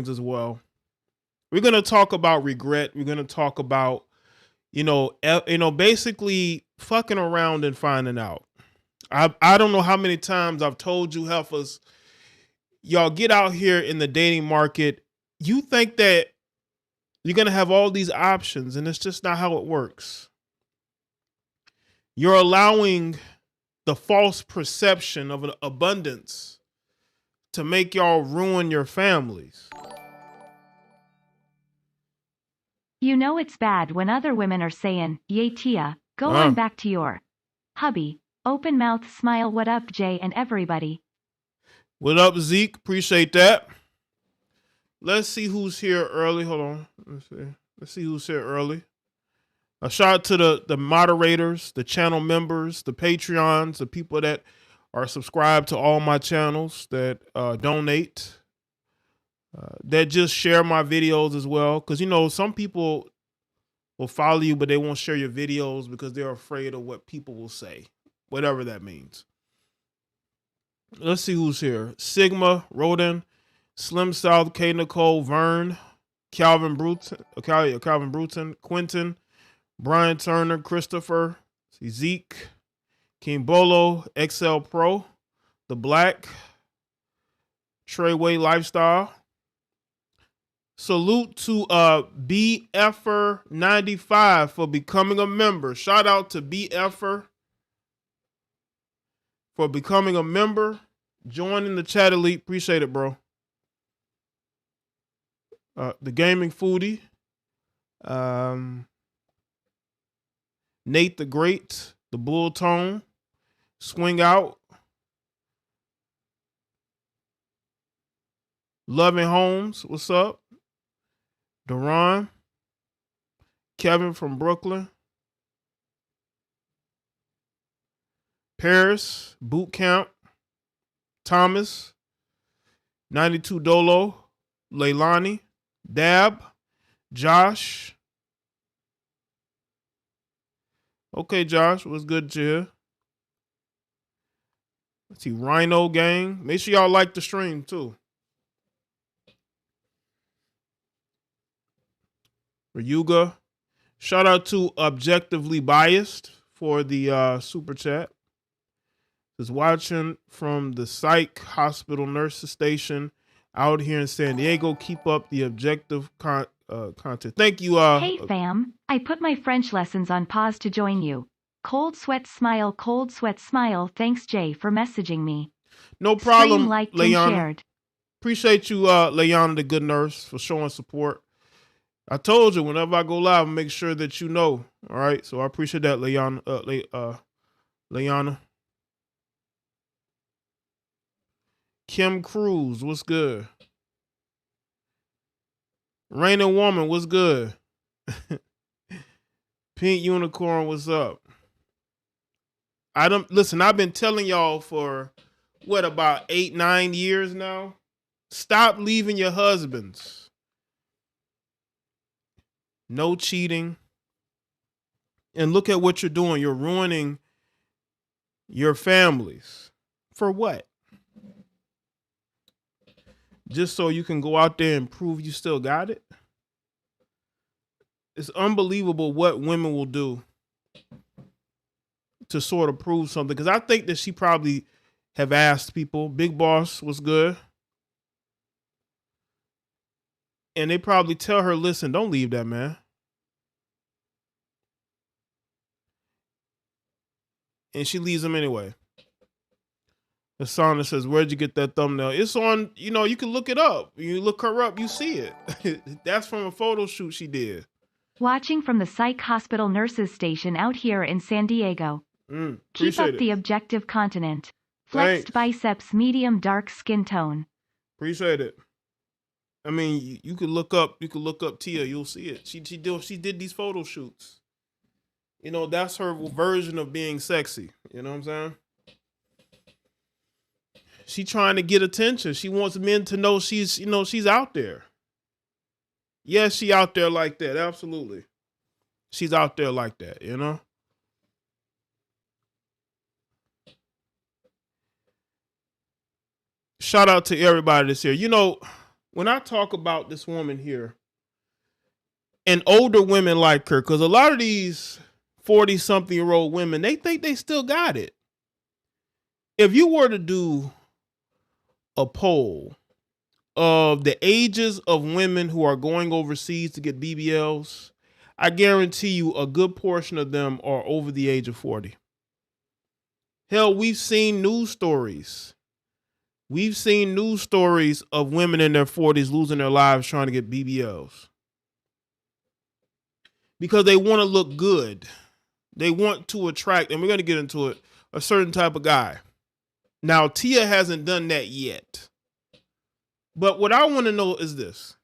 as well. We're going to talk about regret. We're going to talk about, basically fucking around and finding out. I don't know how many times I've told you heifers, y'all get out here in the dating market. You think that you're going to have all these options, and it's just not how it works. You're allowing the false perception of an abundance to make y'all ruin your families. You know it's bad when other women are saying, "Yay, Tia, go on back to your hubby." Open mouth smile. What up, Jay and everybody? What up, Zeke? Appreciate that. Let's see who's here early. Hold on. Let's see who's here early. A shout out to the moderators, the channel members, the Patreons, the people that are subscribed to all my channels, that donate, that just share my videos as well. Because, some people will follow you, but they won't share your videos because they're afraid of what people will say, whatever that means. Let's see who's here. Sigma, Roden, Slim South, K. Nicole, Vern, Calvin Bruton, Quentin, Brian Turner, Christopher, Zeke, King Bolo, XL Pro, The Black, Treyway Lifestyle. Salute to BFer95 for becoming a member. Shout out to BFer for becoming a member. Joining the chat elite. Appreciate it, bro. The Gaming Foodie. Nate the Great, the Bull Tone, Swing Out, Loving Homes, what's up? Deron, Kevin from Brooklyn, Paris, Boot Camp, Thomas, 92 Dolo, Leilani, Dab, Josh. Okay, Josh, what's good to hear? Let's see, Rhino Gang. Make sure y'all like the stream, too. Ryuga. Shout out to Objectively Biased for the super chat. Is watching from the psych hospital nurses station out here in San Diego. Keep up the objective content. Thank you. Hey fam, I put my French lessons on pause to join you. Cold sweat smile, cold sweat smile. Thanks Jay for messaging me. No problem, Liked Leanna. and shared. Appreciate you, Leanna, the good nurse, for showing support. I told you whenever I go live, I'll make sure that you know. All right, so I appreciate that, Leanna. Leanna. Kim Cruz, what's good? Raining Woman, what's good? Pink Unicorn, what's up? Listen, I've been telling y'all for about 8-9 years now. Stop leaving your husbands. No cheating. And look at what you're doing. You're ruining your families. For what? Just so you can go out there and prove you still got it? It's unbelievable what women will do to sort of prove something. Because I think that she probably have asked people, Big Boss was good. And they probably tell her, listen, don't leave that man. And she leaves him anyway. Asana says, where'd you get that thumbnail? It's on, you can look it up. You look her up, you see it. That's from a photo shoot she did. Watching from the psych hospital nurses station out here in San Diego. Keep up the objective continent. Flexed biceps, medium dark skin tone. Appreciate it. I mean, you could look up Tia, you'll see it. She did these photo shoots. That's her version of being sexy. You know what I'm saying? She trying to get attention. She wants men to know she's out there. Yes, she out there like that. Absolutely. She's out there like that, Shout out to everybody that's here. when I talk about this woman here and older women like her, because a lot of these 40-something-year-old women, they think they still got it. If you were to do a poll of the ages of women who are going overseas to get BBLs, I guarantee you a good portion of them are over the age of 40. Hell, we've seen news stories. We've seen news stories of women in their 40s losing their lives trying to get BBLs. Because they want to look good. They want to attract, and we're going to get into it, a certain type of guy. Now, Tia hasn't done that yet. But what I want to know is this.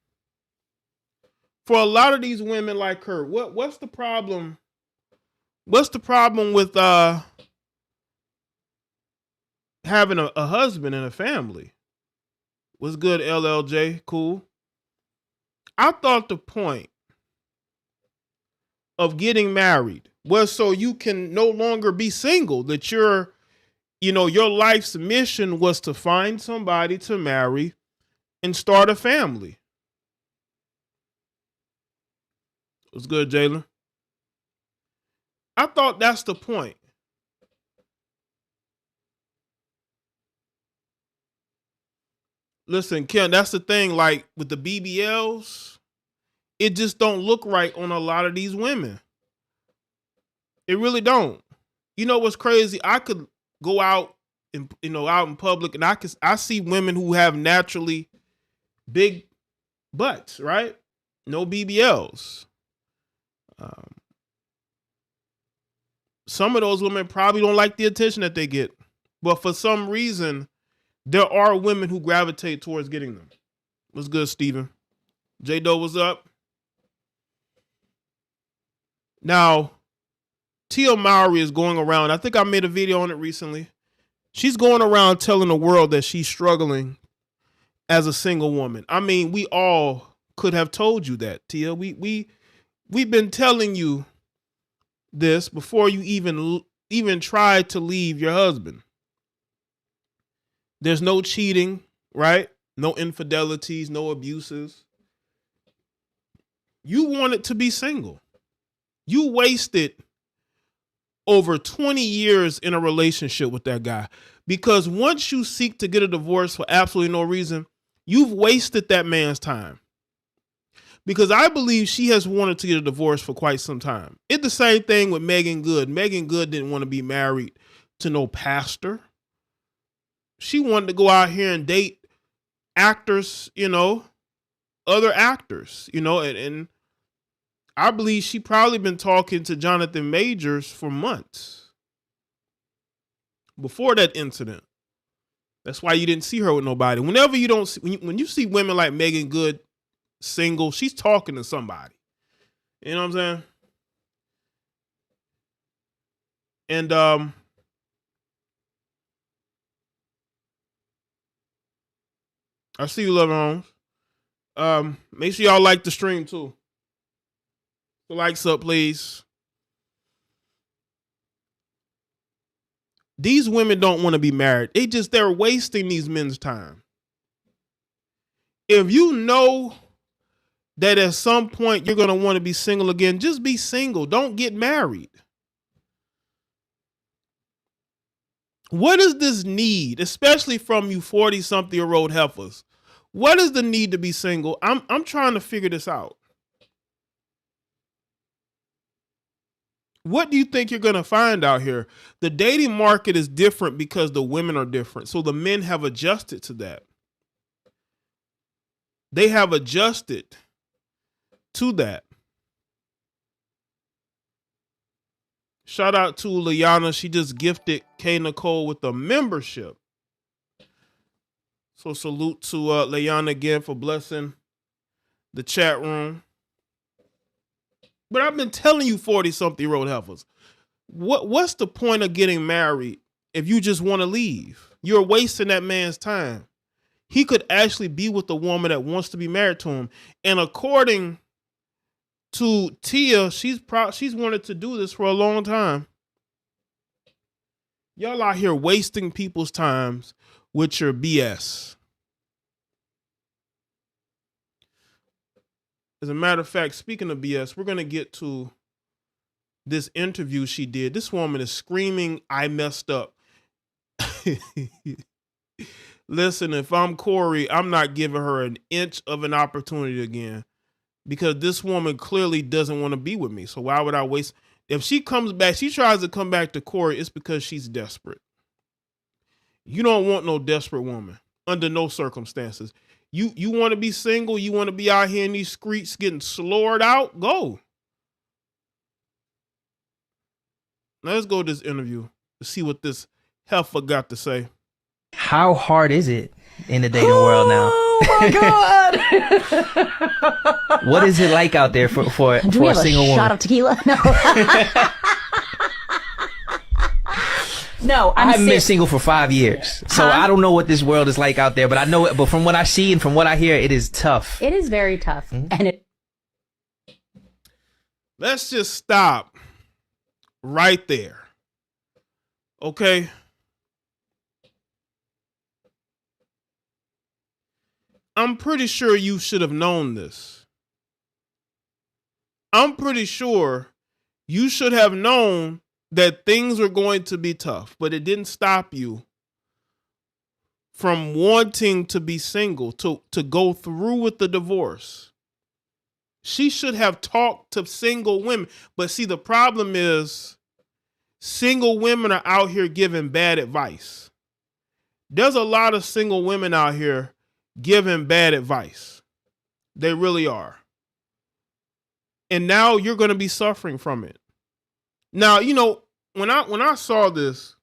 For a lot of these women like her, what's the problem? What's the problem with having a husband and a family? What's good, LLJ? Cool. I thought the point of getting married was so you can no longer be single, that your life's mission was to find somebody to marry and start a family. What's good, Jalen? I thought that's the point. Listen, Ken, that's the thing. Like with the BBLs, it just don't look right on a lot of these women. It really don't. You know what's crazy? I could go out and out in public, and I see women who have naturally big butts, right? No BBLs. Some of those women probably don't like the attention that they get, but for some reason, there are women who gravitate towards getting them. What's good, Steven? J-Do, what's up? Now, Tia Mowry is going around. I think I made a video on it recently. She's going around telling the world that she's struggling as a single woman. I mean, we all could have told you that, Tia. We've been telling you this before you even tried to leave your husband. There's no cheating, right? No infidelities, no abuses. You wanted to be single. You wasted over 20 years in a relationship with that guy, because once you seek to get a divorce for absolutely no reason, you've wasted that man's time. Because I believe she has wanted to get a divorce for quite some time. It's the same thing with Megan Good. Megan Good didn't want to be married to no pastor. She wanted to go out here and date actors, other actors, and I believe she probably been talking to Jonathan Majors for months before that incident. That's why you didn't see her with nobody. Whenever you don't see, when you see women like Megan Good single, she's talking to somebody. You know what I'm saying? And I see you, Loving Homes. Make sure y'all like the stream too. The likes up, please. These women don't want to be married. They're wasting these men's time. If you know that at some point you're going to want to be single again, just be single. Don't get married. What is this need, especially from you 40-something-year-old heifers? What is the need to be single? I'm trying to figure this out. What do you think you're going to find out here? The dating market is different because the women are different. So the men have adjusted to that. They have adjusted to that. Shout out to Liana. She just gifted K Nicole with a membership. So salute to Liana again for blessing the chat room. But I've been telling you 40-something-year-old heifers, what's the point of getting married if you just want to leave? You're wasting that man's time. He could actually be with a woman that wants to be married to him. And according to Tia, she's wanted to do this for a long time. Y'all out here wasting people's times with your BS. As a matter of fact, speaking of BS, we're going to get to this interview she did. This woman is screaming, I messed up. Listen, if I'm Cory, I'm not giving her an inch of an opportunity again, because this woman clearly doesn't want to be with me. So why would I waste? If she comes back, she tries to come back to Cory, it's because she's desperate. You don't want no desperate woman under no circumstances. You want to be single? You want to be out here in these streets getting slaughtered out? Go. Now let's go to this interview to see what this heifer got to say. How hard is it in the dating world now? Oh my God! What is it like out there for a single woman? Shot of tequila? No. No, I haven't been single for 5 years, so I don't know what this world is like out there. But I know it. But from what I see and from what I hear, it is tough. It is very tough, and Let's just stop right there. Okay. I'm pretty sure you should have known this. I'm pretty sure you should have known that things were going to be tough, but it didn't stop you from wanting to be single, to go through with the divorce. She should have talked to single women. But see, the problem is single women are out here giving bad advice. There's a lot of single women out here giving bad advice. They really are. And now you're going to be suffering from it. Now, you know, when I saw this,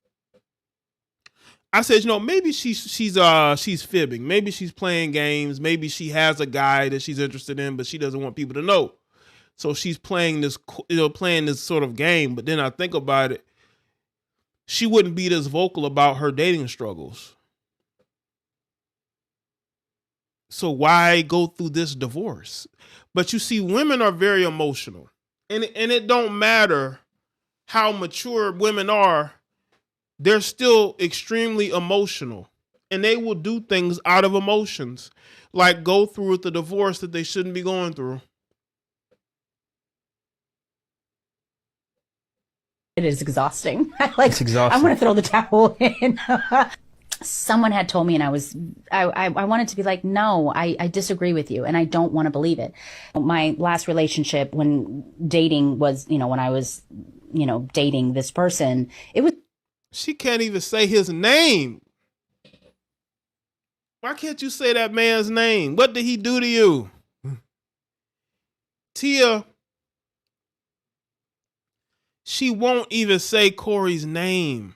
I said, you know, maybe she's fibbing. Maybe she's playing games. Maybe she has a guy that she's interested in, but she doesn't want people to know. So she's playing this sort of game. But then I think about it, she wouldn't be this vocal about her dating struggles. So why go through this divorce? But you see, women are very emotional, and it don't matter how mature women are. They're still extremely emotional, and they will do things out of emotions, like go through with the divorce that they shouldn't be going through. it is exhausting. It's exhausting. I want to throw the towel in. Someone had told me, and I wanted to be like, no, I disagree with you, and I don't want to believe it. My last relationship, when dating was, when I was, dating this person, it was. She can't even say his name. Why can't you say that man's name? What did he do to you? Tia, she won't even say Cory's name.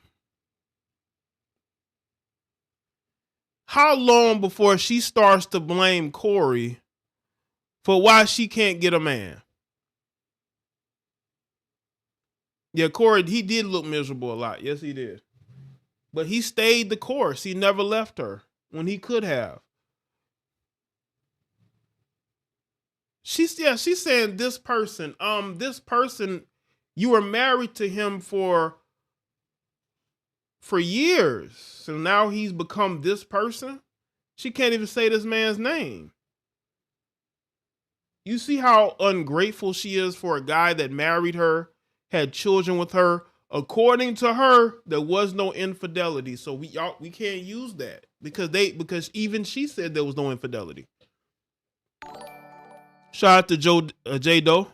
How long before she starts to blame Cory for why she can't get a man? Yeah, Cory, he did look miserable a lot. Yes, he did. But he stayed the course. He never left her when he could have. She's saying this person, you were married to him for years. So now he's become this person. She can't even say this man's name. You see how ungrateful she is for a guy that married her, had children with her. According to her, there was no infidelity. So we can't use that because even she said there was no infidelity. Shout out to Jaye.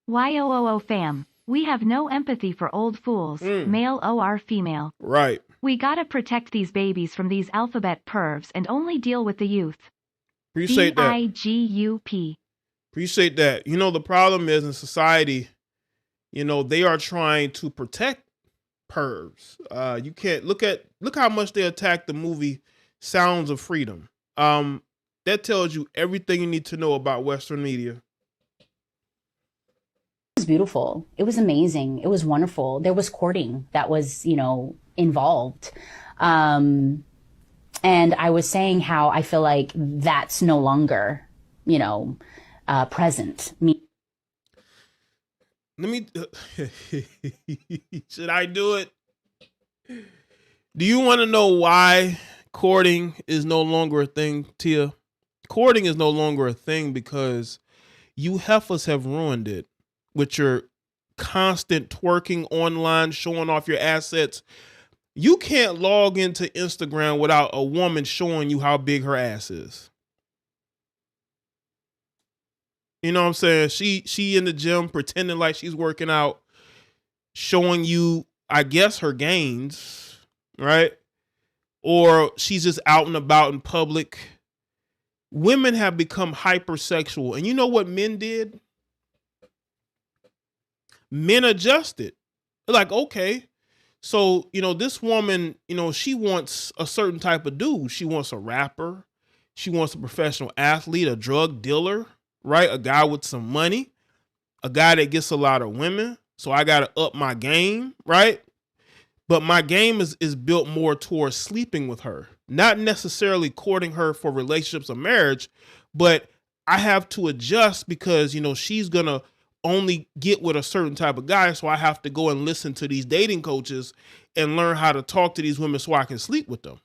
YOOO fam. We have no empathy for old fools, male or female. Right. We gotta protect these babies from these alphabet pervs and only deal with the youth. Appreciate that. BIGUP. Appreciate that. The problem is in society, they are trying to protect pervs. You can't look how much they attack the movie Sounds of Freedom. That tells you everything you need to know about Western media. It was beautiful. It was amazing. It was wonderful. There was courting that was, involved. And I was saying how I feel like that's no longer, present. Let me, should I do it? Do you want to know why courting is no longer a thing, Tia? Courting is no longer a thing because You heifers have ruined it with your constant twerking online, showing off your assets. You can't log into Instagram without a woman showing you how big her ass is. You know what I'm saying? She in the gym pretending like she's working out, showing you, I guess, her gains, right? Or she's just out and about in public. Women have become hypersexual. And you know what men did? Men adjusted. Like, okay, so, this woman, she wants a certain type of dude. She wants a rapper. She wants a professional athlete, a drug dealer, right? A guy with some money, a guy that gets a lot of women. So I got to up my game, right? But my game is built more towards sleeping with her, not necessarily courting her for relationships or marriage, but I have to adjust because, she's going to only get with a certain type of guy. So I have to go and listen to these dating coaches and learn how to talk to these women so I can sleep with them.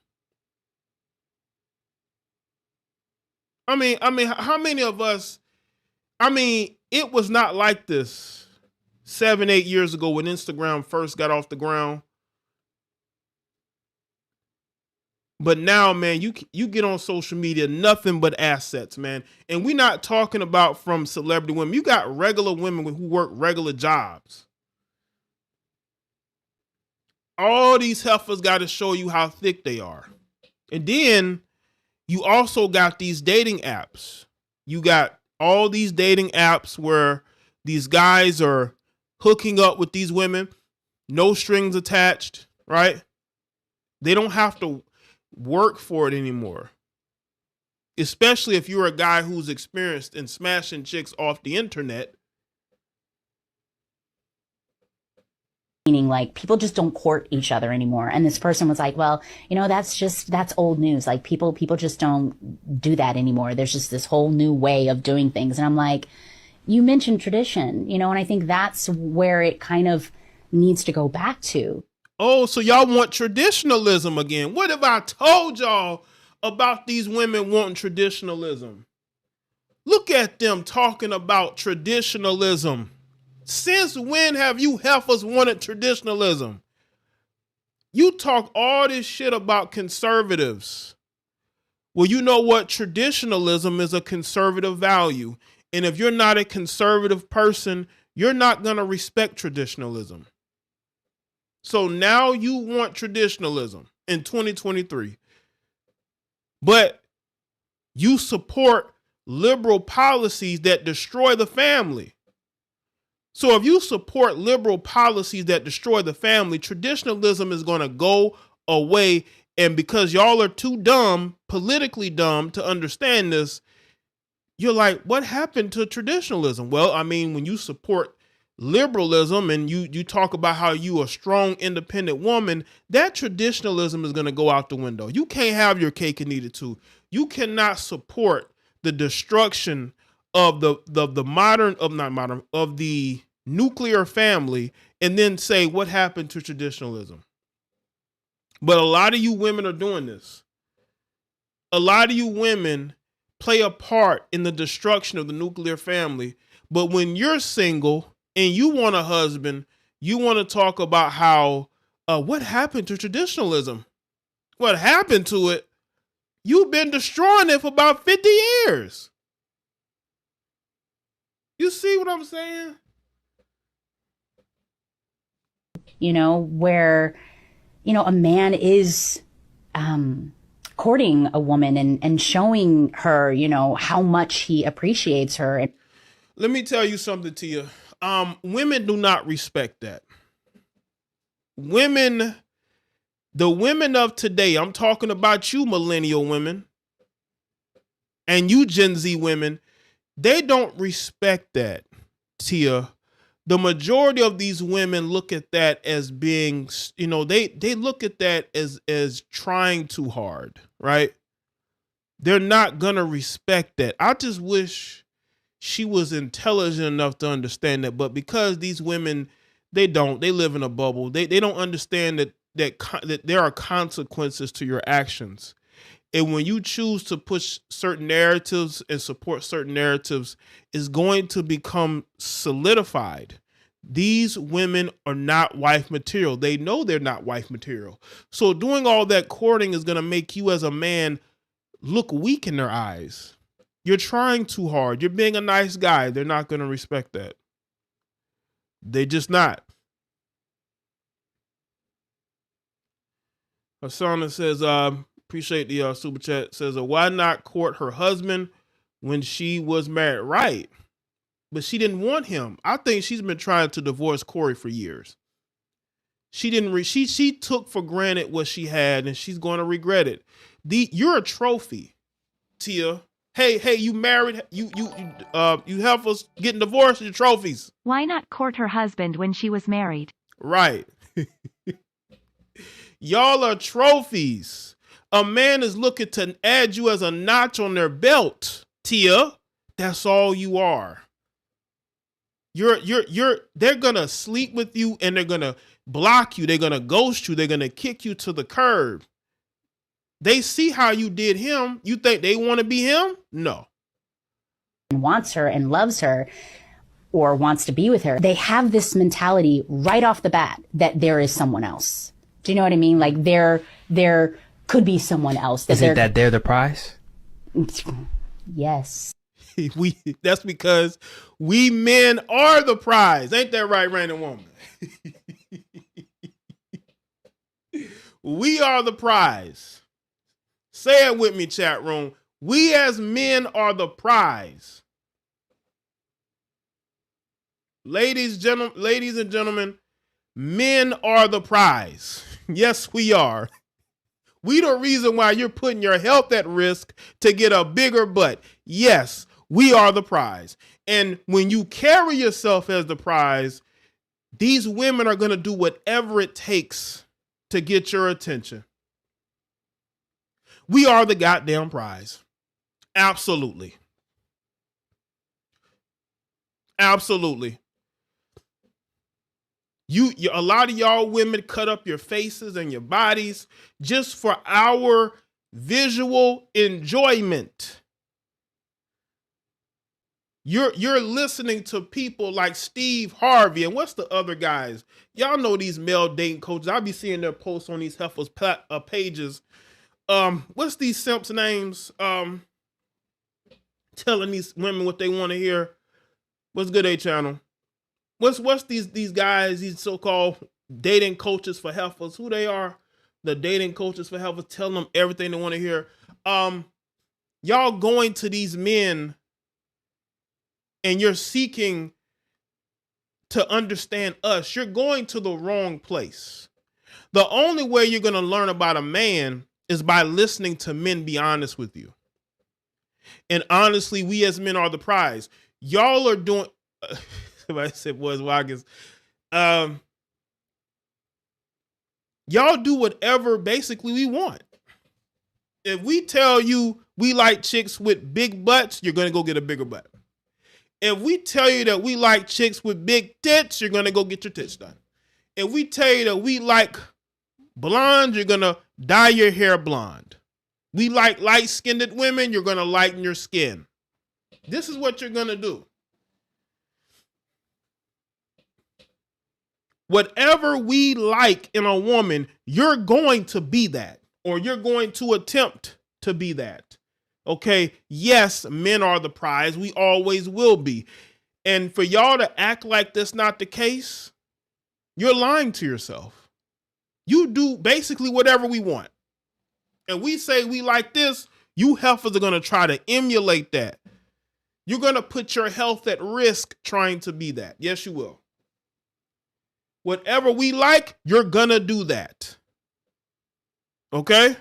I mean, how many of us, it was not like this 7-8 years ago when Instagram first got off the ground. But now, man, you get on social media, nothing but assets, man. And we're not talking about from celebrity women. You got regular women who work regular jobs. All these heifers got to show you how thick they are. And then you also got these dating apps. You got all these dating apps where these guys are hooking up with these women, no strings attached, right? They don't have to work for it anymore. Especially if you're a guy who's experienced in smashing chicks off the internet. Meaning like people just don't court each other anymore. And this person was like, well, that's old news. Like people just don't do that anymore. There's just this whole new way of doing things. And I'm like, you mentioned tradition, and I think that's where it kind of needs to go back to. Oh, so y'all want traditionalism again. What have I told y'all about these women wanting traditionalism? Look at them talking about traditionalism. Since when have you heifers wanted traditionalism? You talk all this shit about conservatives. Well, you know what? Traditionalism is a conservative value. And if you're not a conservative person, you're not going to respect traditionalism. So now you want traditionalism in 2023, but you support liberal policies that destroy the family. So if you support liberal policies that destroy the family, traditionalism is going to go away. And because y'all are too dumb, politically dumb to understand this, you're like, what happened to traditionalism? Well, when you support liberalism and you talk about how you a strong, independent woman, that traditionalism is going to go out the window. You can't have your cake and eat it too. You cannot support the destruction of the nuclear family and then say what happened to traditionalism. But a lot of you women are doing this. A lot of you women play a part in the destruction of the nuclear family. But when you're single and you want a husband, you want to talk about how, what happened to traditionalism? What happened to it? You've been destroying it for about 50 years. You see what I'm saying? Where, a man is courting a woman and showing her, how much he appreciates her. Let me tell you something to you. Women do not respect that. The women of today, I'm talking about you millennial women and you Gen Z women, they don't respect that, Tia. The majority of these women look at that as being, they look at that as trying too hard, right? They're not going to respect that. I just wish she was intelligent enough to understand that. But because these women, they live in a bubble. They don't understand that there are consequences to your actions. And when you choose to push certain narratives and support certain narratives, it's going to become solidified. These women are not wife material. They know they're not wife material. So doing all that courting is going to make you as a man look weak in their eyes. You're trying too hard. You're being a nice guy. They're not going to respect that. They just not. Hasana says, appreciate the super chat. Says, why not court her husband when she was married? Right. But she didn't want him. I think she's been trying to divorce Cory for years. She didn't. She took for granted what she had, and she's going to regret it. You're a trophy, Tia. Hey, you married? You help us getting divorced? Your trophies. Why not court her husband when she was married? Right. Y'all are trophies. A man is looking to add you as a notch on their belt, Tia. That's all you are. They're gonna sleep with you and they're gonna block you. They're gonna ghost you. They're gonna kick you to the curb. They see how you did him. You think they want to be him? No. Wants her and loves her or wants to be with her. They have this mentality right off the bat that there is someone else. Do you know what I mean? Like there could be someone else. Is it that they're the prize? Yes. That's because we men are the prize. Ain't that right, random woman? We are the prize. Say it with me, chat room. We as men are the prize. Ladies and gentlemen, men are the prize. Yes, we are. We the reason why you're putting your health at risk to get a bigger butt. Yes, we are the prize. And when you carry yourself as the prize, these women are going to do whatever it takes to get your attention. We are the goddamn prize. Absolutely. Absolutely. A lot of y'all women cut up your faces and your bodies just for our visual enjoyment. You're listening to people like Steve Harvey and what's the other guys? Y'all know these male dating coaches. I'll be seeing their posts on these heifers pages. What's these simps names? Telling these women what they want to hear. What's good, A-Channel? What's these guys, these so-called dating coaches for heifers, who they are? The dating coaches for heifers, telling them everything they want to hear. Y'all going to these men and you're seeking to understand us. You're going to the wrong place. The only way you're going to learn about a man is by listening to men be honest with you. And honestly, we as men are the prize. Y'all are doing... Somebody said boys Watkins. Y'all do whatever basically we want. If we tell you we like chicks with big butts, you're going to go get a bigger butt. If we tell you that we like chicks with big tits, you're going to go get your tits done. If we tell you that we like blonde, you're going to dye your hair blonde. We like light-skinned women, you're going to lighten your skin. This is what you're going to do. Whatever we like in a woman, you're going to be that, or you're going to attempt to be that. Okay, yes, men are the prize. We always will be. And for y'all to act like that's not the case, you're lying to yourself. You do basically whatever we want. And we say we like this, you heifers are going to try to emulate that. You're going to put your health at risk trying to be that. Yes, you will. Whatever we like, you're going to do that. Okay?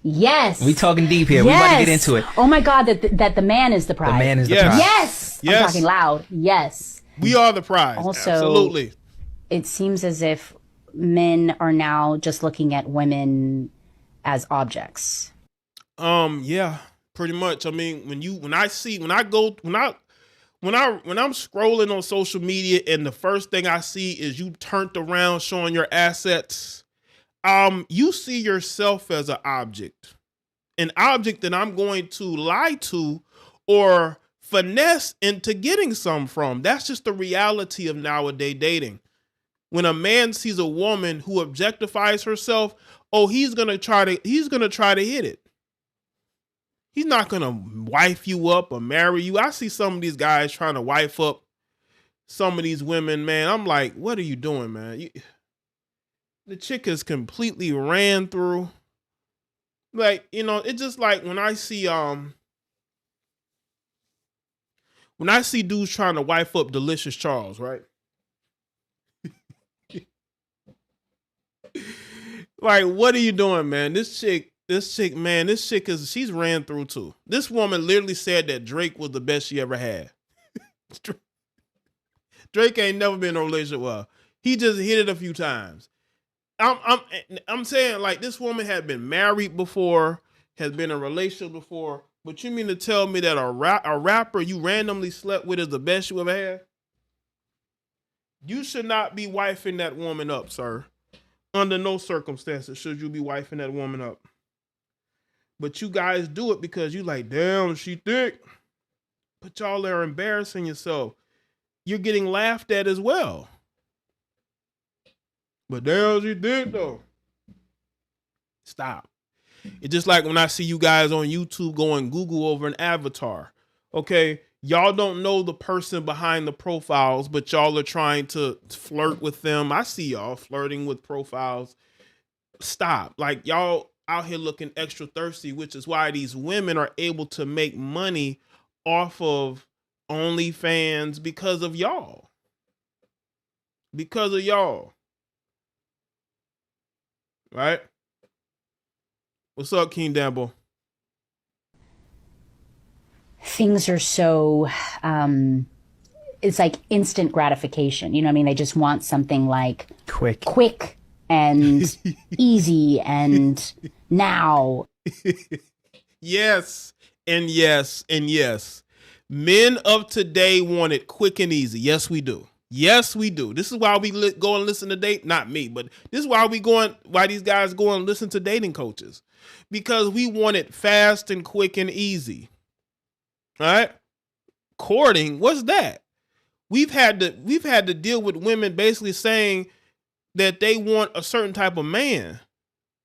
Yes. We talking deep here. Yes. We about to get into it. Oh my God, that the man is the prize. The man is the Yes. prize. Yes. Yes. I'm talking loud. Yes. We are the prize. Also, absolutely. It seems as if men are now just looking at women as objects. Yeah, pretty much. I mean, when I'm scrolling on social media and the first thing I see is you turned around showing your assets, you see yourself as an object that I'm going to lie to or finesse into getting some from. That's just the reality of nowadays dating. When a man sees a woman who objectifies herself, oh, he's gonna try to hit it. He's not gonna wife you up or marry you. I see some of these guys trying to wife up some of these women, man. I'm like, what are you doing, man? The chick is completely ran through. Like, it's just like when I see dudes trying to wife up Delicious Charles, right? Like, what are you doing, man? This chick, she's ran through too. This woman literally said that Drake was the best she ever had. Drake ain't never been in a relationship with her. He just hit it a few times. I'm saying, like, this woman had been married before, has been in a relationship before, but you mean to tell me that a rapper you randomly slept with is the best you ever had? You should not be wifing that woman up, sir. Under no circumstances should you be wifing that woman up. But you guys do it because you like, damn, she thick. But y'all are embarrassing yourself. You're getting laughed at as well. But damn, she thick though. Stop. It's just like when I see you guys on YouTube go and Google over an avatar. Okay, y'all don't know the person behind the profiles, but y'all are trying to flirt with them. I see y'all flirting with profiles. Stop. Like, y'all out here looking extra thirsty, which is why these women are able to make money off of OnlyFans because of y'all. Because of y'all. Right? What's up, King Dambo? Things are so, it's like instant gratification. You know what I mean? They just want something like quick and easy and now. Yes, and yes, and yes. Men of today want it quick and easy. Yes, we do. Yes, we do. This is why we go and listen to date. Not me, but this is why why these guys go and listen to dating coaches. Because we want it fast and quick and easy. All right? Courting, what's that? We've had to deal with women basically saying that they want a certain type of man,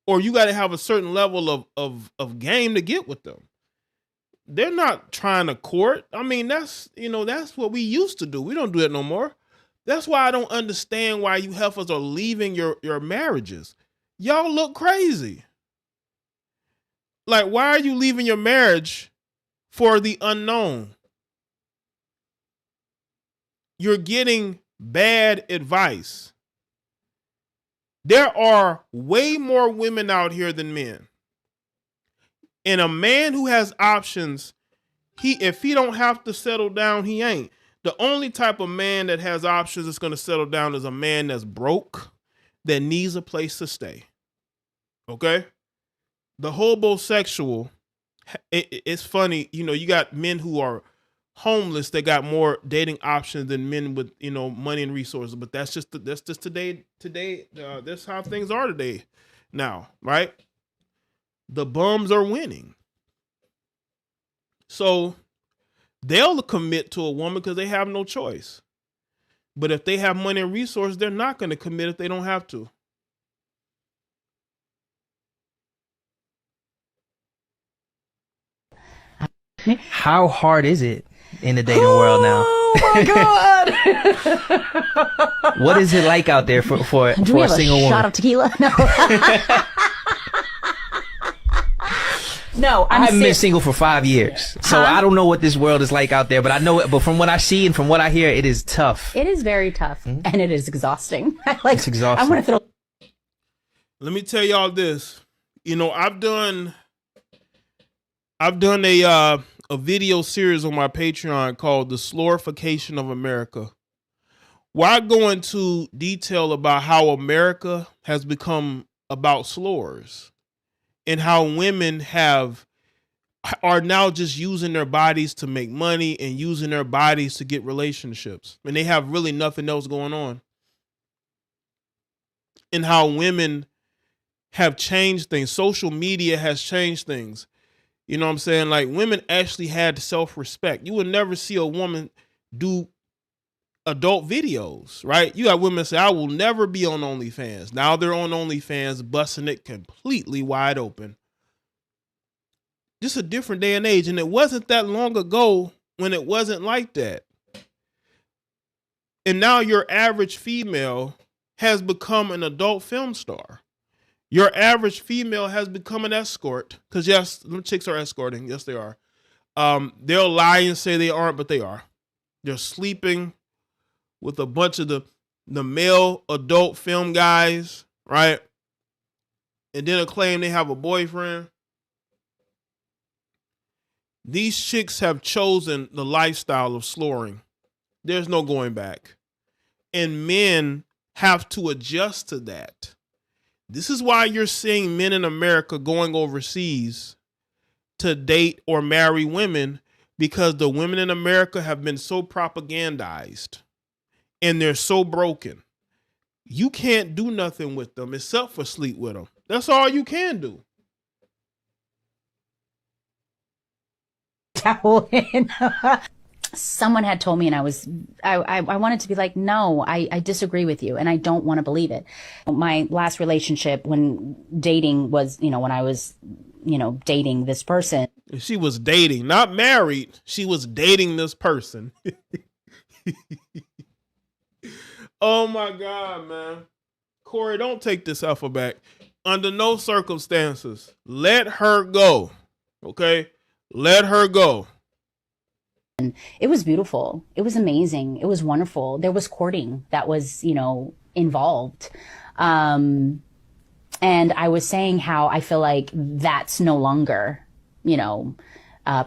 or you got to have a certain level of game to get with them. They're not trying to court. I mean, that's what we used to do. We don't do it no more. That's why I don't understand why you heifers are leaving your marriages. Y'all look crazy. Like, why are you leaving your marriage for the unknown? You're getting bad advice. There are way more women out here than men. And a man who has options, if he don't have to settle down, he ain't. The only type of man that has options that's going to settle down is a man that's broke, that needs a place to stay. Okay? The homosexual, it's funny, you got men who are homeless that got more dating options than men with, money and resources. But that's just today. That's how things are today now, right? The bums are winning. So they'll commit to a woman because they have no choice. But if they have money and resources, they're not going to commit if they don't have to. How hard is it in the dating world now? Oh my God! What is it like out there for a single woman? Shot of tequila? No. No, I haven't been single for 5 years, so I don't know what this world is like out there. But I know it. But from what I see and from what I hear, it is tough. It is very tough, and it is exhausting. It's exhausting. I want to throw. Let me tell y'all this. I've done a video series on my Patreon called The Slorification of America, where I go into detail about how America has become about slurs and how women are now just using their bodies to make money and using their bodies to get relationships. And they have really nothing else going on. And how women have changed things. Social media has changed things. You know what I'm saying? Like, women actually had self-respect. You would never see a woman do adult videos, right? You got women say, I will never be on OnlyFans. Now they're on OnlyFans, busting it completely wide open. Just a different day and age. And it wasn't that long ago when it wasn't like that. And now your average female has become an adult film star. Your average female has become an escort. Because yes, them chicks are escorting. Yes, they are. They'll lie and say they aren't, but they are. They're sleeping with a bunch of the male adult film guys, right? And then claim they have a boyfriend. These chicks have chosen the lifestyle of slurring. There's no going back. And men have to adjust to that. This is why you're seeing men in America going overseas to date or marry women, because the women in America have been so propagandized and they're so broken. You can't do nothing with them except for sleep with them. That's all you can do. Someone had told me, and I wanted to be like, no, I disagree with you, and I don't want to believe it. My last relationship, when dating was, when I was, dating this person. She was dating, not married. She was dating this person. Oh my God, man. Cory, don't take this alpha back. Under no circumstances, let her go. Okay? Let her go. And it was beautiful. It was amazing. It was wonderful. There was courting that was, involved. And I was saying how I feel like that's no longer,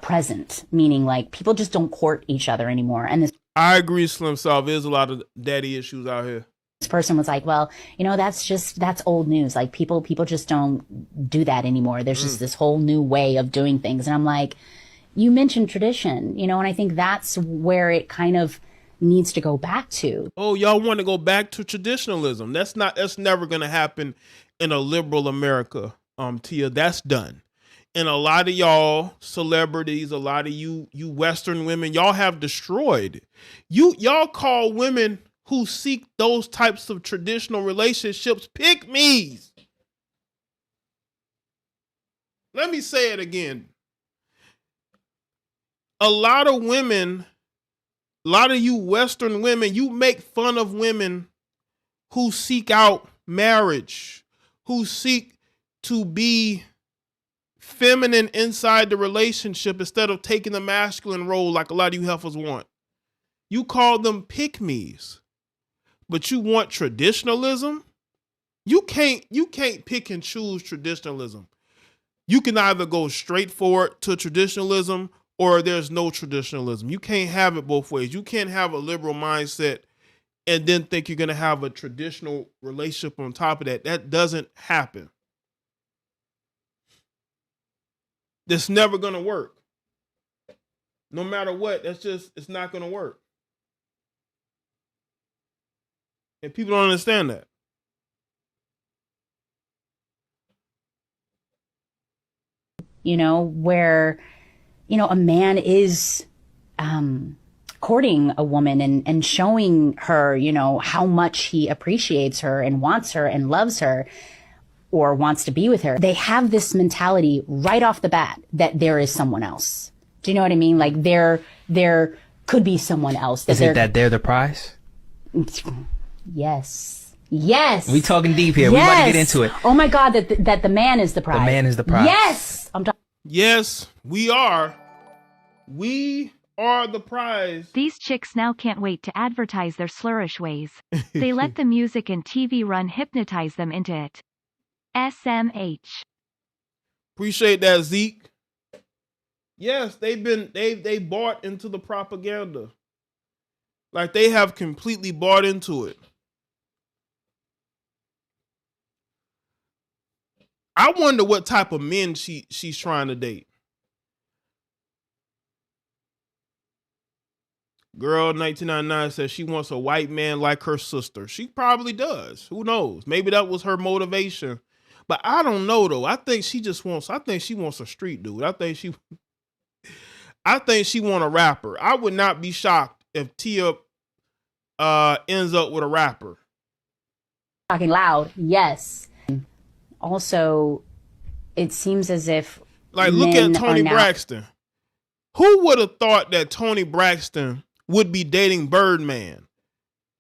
present, meaning like people just don't court each other anymore. And this, I agree, Slim South. There's a lot of daddy issues out here. This person was like, well, that's old news. Like people just don't do that anymore. There's just this whole new way of doing things. And I'm like, you mentioned tradition, and I think that's where it kind of needs to go back to. Oh, y'all want to go back to traditionalism. That's never going to happen in a liberal America, Tia. That's done. And a lot of y'all celebrities, a lot of you Western women, y'all have destroyed. Y'all call women who seek those types of traditional relationships pick-me's. Let me say it again. A lot of women, a lot of you Western women, you make fun of women who seek out marriage, who seek to be feminine inside the relationship instead of taking the masculine role like a lot of you heifers want. You call them pick-me's, but you want traditionalism? You can't pick and choose traditionalism. You can either go straight forward to traditionalism or there's no traditionalism. You can't have it both ways. You can't have a liberal mindset and then think you're going to have a traditional relationship on top of that. That doesn't happen. That's never going to work. No matter what, it's not going to work. And people don't understand that. Where a man is courting a woman and showing her, how much he appreciates her and wants her and loves her or wants to be with her. They have this mentality right off the bat that there is someone else. Do you know what I mean? Like there could be someone else. Is it that they're the prize? Yes. Yes. We talking deep here. Yes. We about to get into it. Oh my God, that the man is the prize. The man is the prize. Yes. Yes, we are. We are the prize. These chicks now can't wait to advertise their slurish ways. They let the music and TV run hypnotize them into it. SMH. Appreciate that, Zeke. Yes, they bought into the propaganda. Like they have completely bought into it. I wonder what type of men she's trying to date. Girl 1999 says she wants a white man like her sister. She probably does. Who knows? Maybe that was her motivation But I don't know though. I think she wants a street dude. I think she want a rapper. I would not be shocked if Tia ends up with a rapper. Talking loud, yes. Also, it seems as if look at Toni Braxton. Who would have thought that Toni Braxton would be dating Birdman?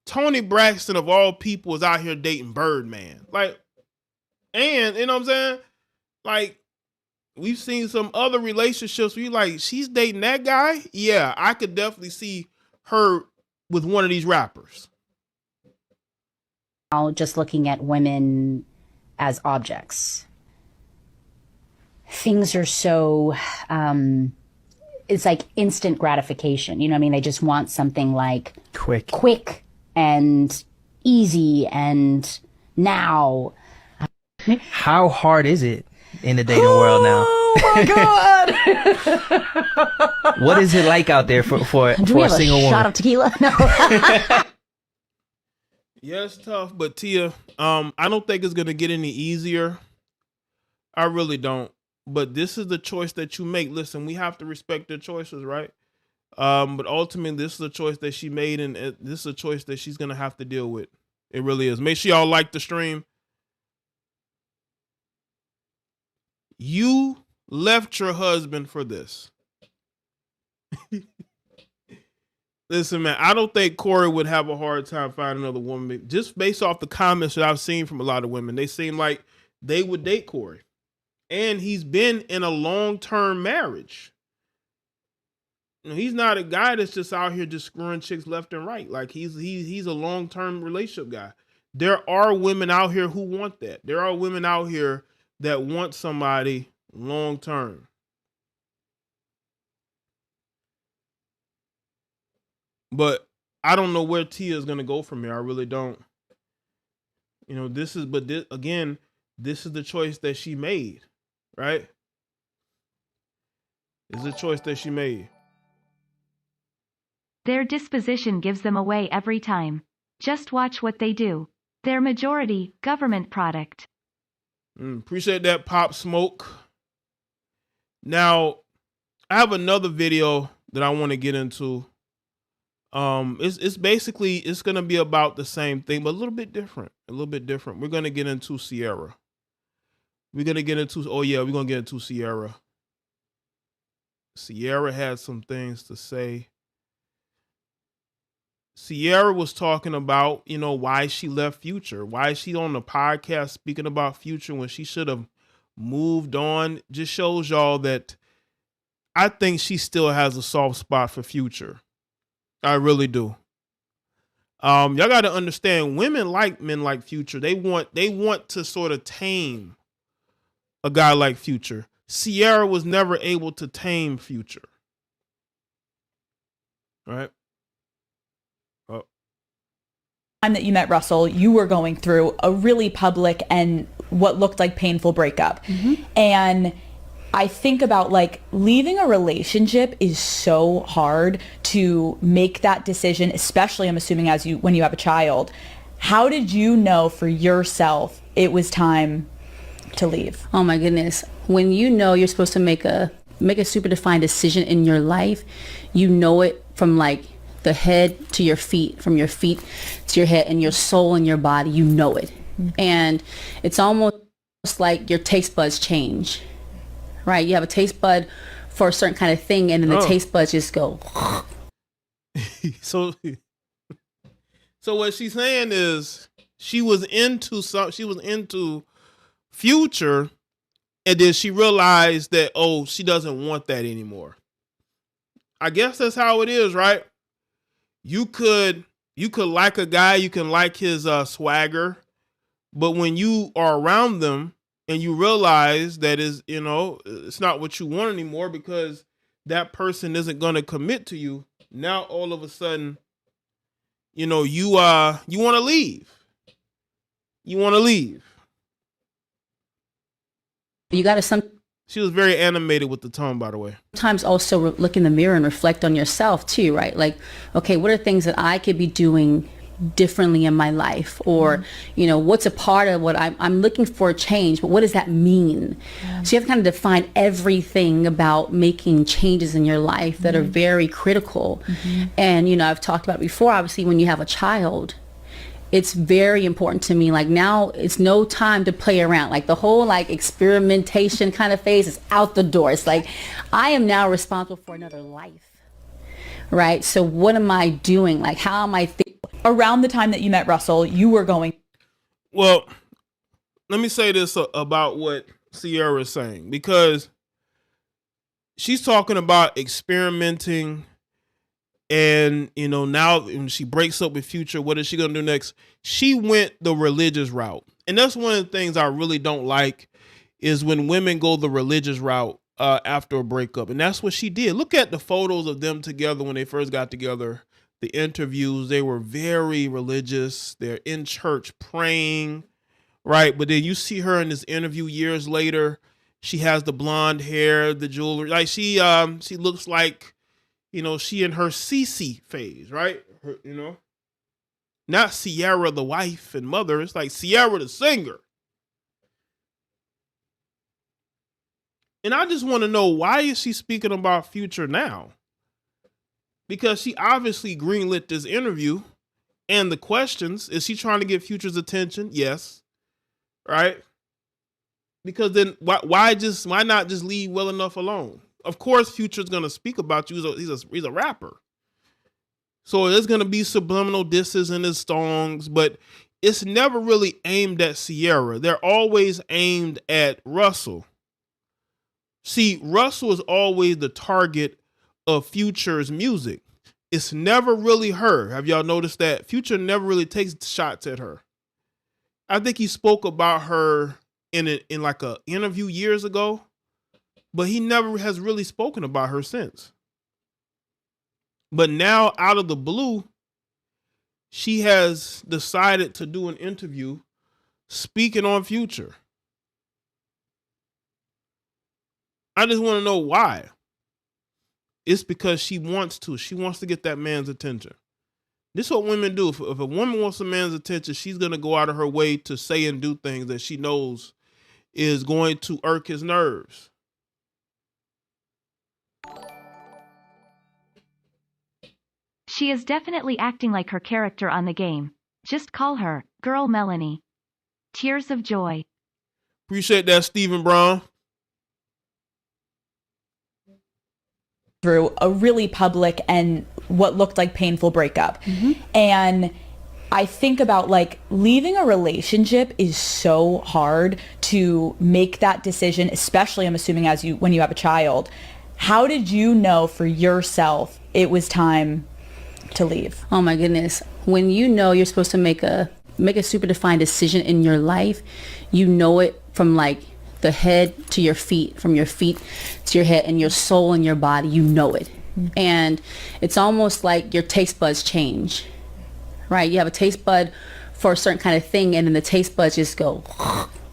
Toni Braxton of all people is out here dating Birdman. And you know what I'm saying? We've seen some other relationships where you're she's dating that guy. Yeah, I could definitely see her with one of these rappers. Just looking at women as objects. Things are so, it's like instant gratification. You know what I mean? They just want something quick and easy and now. How hard is it in the dating world now? Oh my God. What is it like out there for a single woman? Shot of tequila? No. Yeah, it's tough, but Tia, I don't think it's gonna get any easier. I really don't. But this is the choice that you make. Listen, we have to respect their choices, right? But ultimately, this is a choice that she made, and this is a choice that she's gonna have to deal with. It really is. Make sure y'all like the stream. You left your husband for this. Listen, man, I don't think Cory would have a hard time finding another woman. Just based off the comments that I've seen from a lot of women, they seem like they would date Cory. And he's been in a long-term marriage. He's not a guy that's just out here just screwing chicks left and right. He's a long-term relationship guy. There are women out here who want that. There are women out here that want somebody long-term. But I don't know where Tia is going to go from here. I really don't. This is the choice that she made, right? It's a choice that she made. Their disposition gives them away every time. Just watch what they do. Their majority, government product. Appreciate that, Pop Smoke. Now, I have another video that I want to get into. It's basically, it's going to be about the same thing, but a little bit different. We're going to get into Sierra. We're going to get into Sierra. Sierra had some things to say. Sierra was talking about, why she left Future. Why is she on the podcast speaking about Future when she should have moved on? Just shows y'all that I think she still has a soft spot for Future. I really do. Y'all got to understand, women like men like Future. They want to sort of tame a guy like Future. Sierra was never able to tame Future. All right. Time that you met Russell, you were going through a really public and what looked like painful breakup. Mm-hmm. And I think about leaving a relationship is so hard to make that decision, especially I'm assuming when you have a child. How did you know for yourself it was time to leave? Oh my goodness. When you're supposed to make a super defined decision in your life, you know it from the head to your feet, from your feet to your head, and your soul and your body, you know it. Mm-hmm. And it's almost like your taste buds change, right? You have a taste bud for a certain kind of thing, and then the taste buds just go. So what she's saying is she was into Future, and then she realized that, she doesn't want that anymore. I guess that's how it is, right? You could like a guy, you can like his swagger, but when you are around them and you realize that it's not what you want anymore because that person isn't going to commit to you, now all of a sudden, you want to leave. You want to leave. You got to She was very animated with the tone, by the way. Sometimes also look in the mirror and reflect on yourself too, right? Okay, what are things that I could be doing differently in my life, or what's a part of what I'm looking for a change, but what does that mean? So you have to kind of define everything about making changes in your life that are very critical. And I've talked about it before, obviously when you have a child, it's very important to me. Like now it's no time to play around. Like the whole like experimentation kind of phase is out the door. It's like I am now responsible for another life. Right? So what am I doing? Like how am I thinking? Around the time that you met Russell, you were going. Well, let me say this about what Sierra is saying, because she's talking about experimenting. And, now when she breaks up with Future, what is she going to do next? She went the religious route. And that's one of the things I really don't like is when women go the religious route after a breakup. And that's what she did. Look at the photos of them together when they first got together. The interviews, they were very religious. They're in church praying, right? But then you see her in this interview years later. She has the blonde hair, the jewelry. Like she looks like, she in her Cece phase, right? Not Sierra, the wife and mother. It's like Sierra, the singer. And I just want to know, why is she speaking about Future now? Because she obviously greenlit this interview and the questions. Is she trying to get Future's attention? Yes. Right? Because then why not just leave well enough alone? Of course, Future's going to speak about you. He's a rapper. So there's going to be subliminal disses in his songs, but it's never really aimed at Sierra. They're always aimed at Russell. See, Russell is always the target of Future's music. It's never really her. Have y'all noticed that? Future never really takes shots at her. I think he spoke about her in like a interview years ago, but he never has really spoken about her since. But now, out of the blue, she has decided to do an interview speaking on Future. I just want to know why. It's because she wants to. She wants to get that man's attention. This is what women do. If a woman wants a man's attention, she's going to go out of her way to say and do things that she knows is going to irk his nerves. She is definitely acting like her character on the game. Just call her Girl Melanie. Tears of joy. Appreciate that, Stephen Brown. Through a really public and what looked like painful breakup. And I think about like leaving a relationship is so hard to make that decision, especially I'm assuming when you have a child. How did you know for yourself it was time to leave? Oh my goodness. When you're supposed to make a super defined decision in your life, it from like the head to your feet, from your feet to your head, and your soul and your body, it. And it's almost like your taste buds change, right? You have a taste bud for a certain kind of thing, and then the taste buds just go.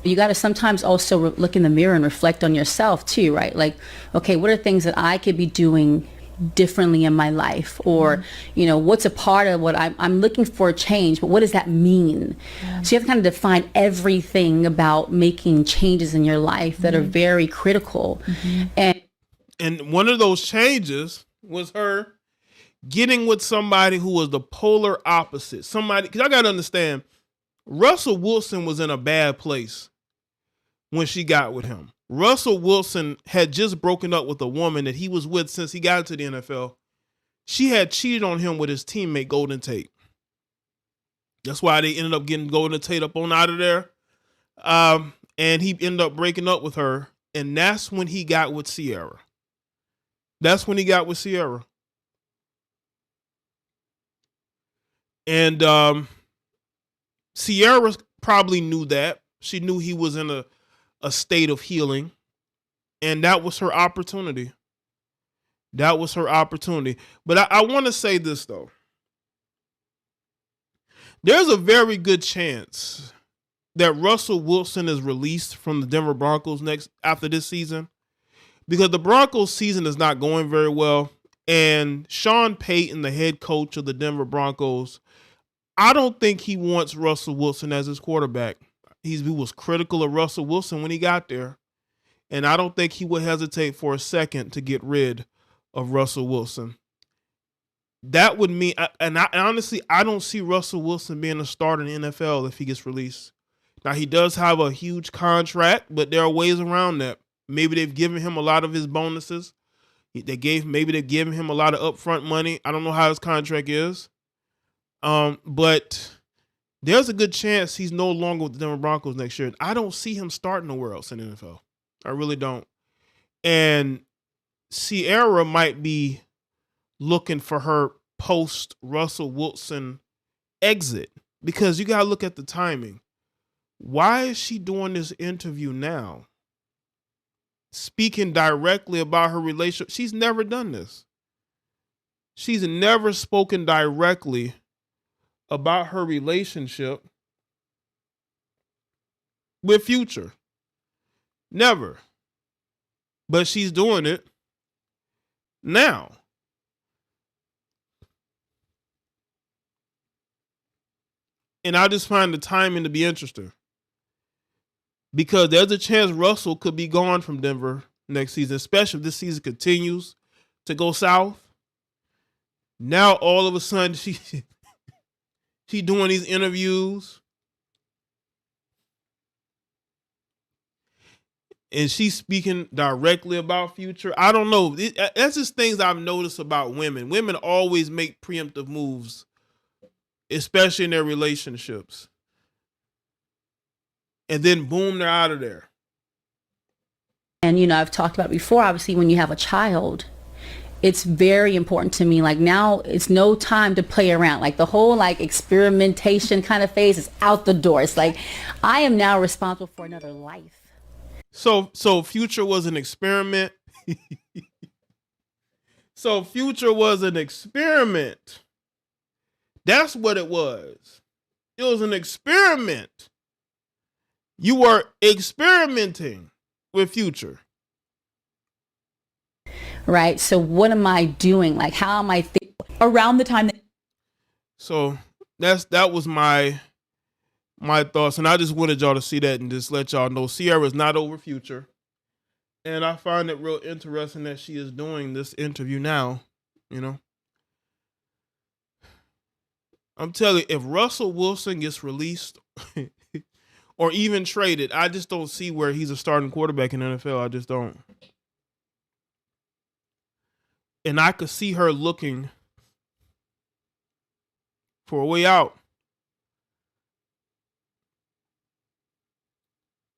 You got to sometimes also look in the mirror and reflect on yourself too, right? Like, okay, what are things that I could be doing differently in my life, or what's a part of what I'm looking for a change, but what does that mean? So you have to kind of define everything about making changes in your life that are very critical. And one of those changes was her getting with somebody who was the polar opposite. Somebody, because I got to understand, Russell Wilson was in a bad place when she got with him. Russell Wilson had just broken up with a woman that he was with since he got into the NFL. She had cheated on him with his teammate Golden Tate. That's why they ended up getting Golden Tate up on out of there. And he ended up breaking up with her. And that's when he got with Sierra. And Sierra probably knew that. She knew he was in a state of healing. And that was her opportunity. But I want to say this, though. There's a very good chance that Russell Wilson is released from the Denver Broncos after this season, because the Broncos season is not going very well. And Sean Payton, the head coach of the Denver Broncos, I don't think he wants Russell Wilson as his quarterback. He was critical of Russell Wilson when he got there. And I don't think he would hesitate for a second to get rid of Russell Wilson. That would mean, and honestly, I don't see Russell Wilson being a starter in the NFL if he gets released. Now, he does have a huge contract, but there are ways around that. Maybe they've given him a lot of his bonuses. Maybe they've given him a lot of upfront money. I don't know how his contract is. But there's a good chance he's no longer with the Denver Broncos next year. I don't see him starting nowhere else in the NFL. I really don't. And Sierra might be looking for her post Russell Wilson exit, because you got to look at the timing. Why is she doing this interview now? Speaking directly about her relationship. She's never done this. She's never spoken directly about her relationship with Future. Never. But she's doing it now. And I just find the timing to be interesting. Because there's a chance Russell could be gone from Denver next season, especially if this season continues to go south. Now, all of a sudden, she doing these interviews. And she's speaking directly about Future. I don't know. That's just things I've noticed about women. Women always make preemptive moves, especially in their relationships. And then boom, they're out of there. And, you know, I've talked about before, obviously, when you have a child, it's very important to me. Like, now it's no time to play around. Like, the whole like experimentation kind of phase is out the door. It's like, I am now responsible for another life. So Future was an experiment. So Future was an experiment. That's what it was. It was an experiment. You were experimenting with Future. Right. So what am I doing? Like, how am I thinking? Around the time that. So that was my thoughts. And I just wanted y'all to see that and just let y'all know Sierra's not over Future. And I find it real interesting that she is doing this interview now, you know. I'm telling you, if Russell Wilson gets released or even traded, I just don't see where he's a starting quarterback in the NFL. I just don't. And I could see her looking for a way out.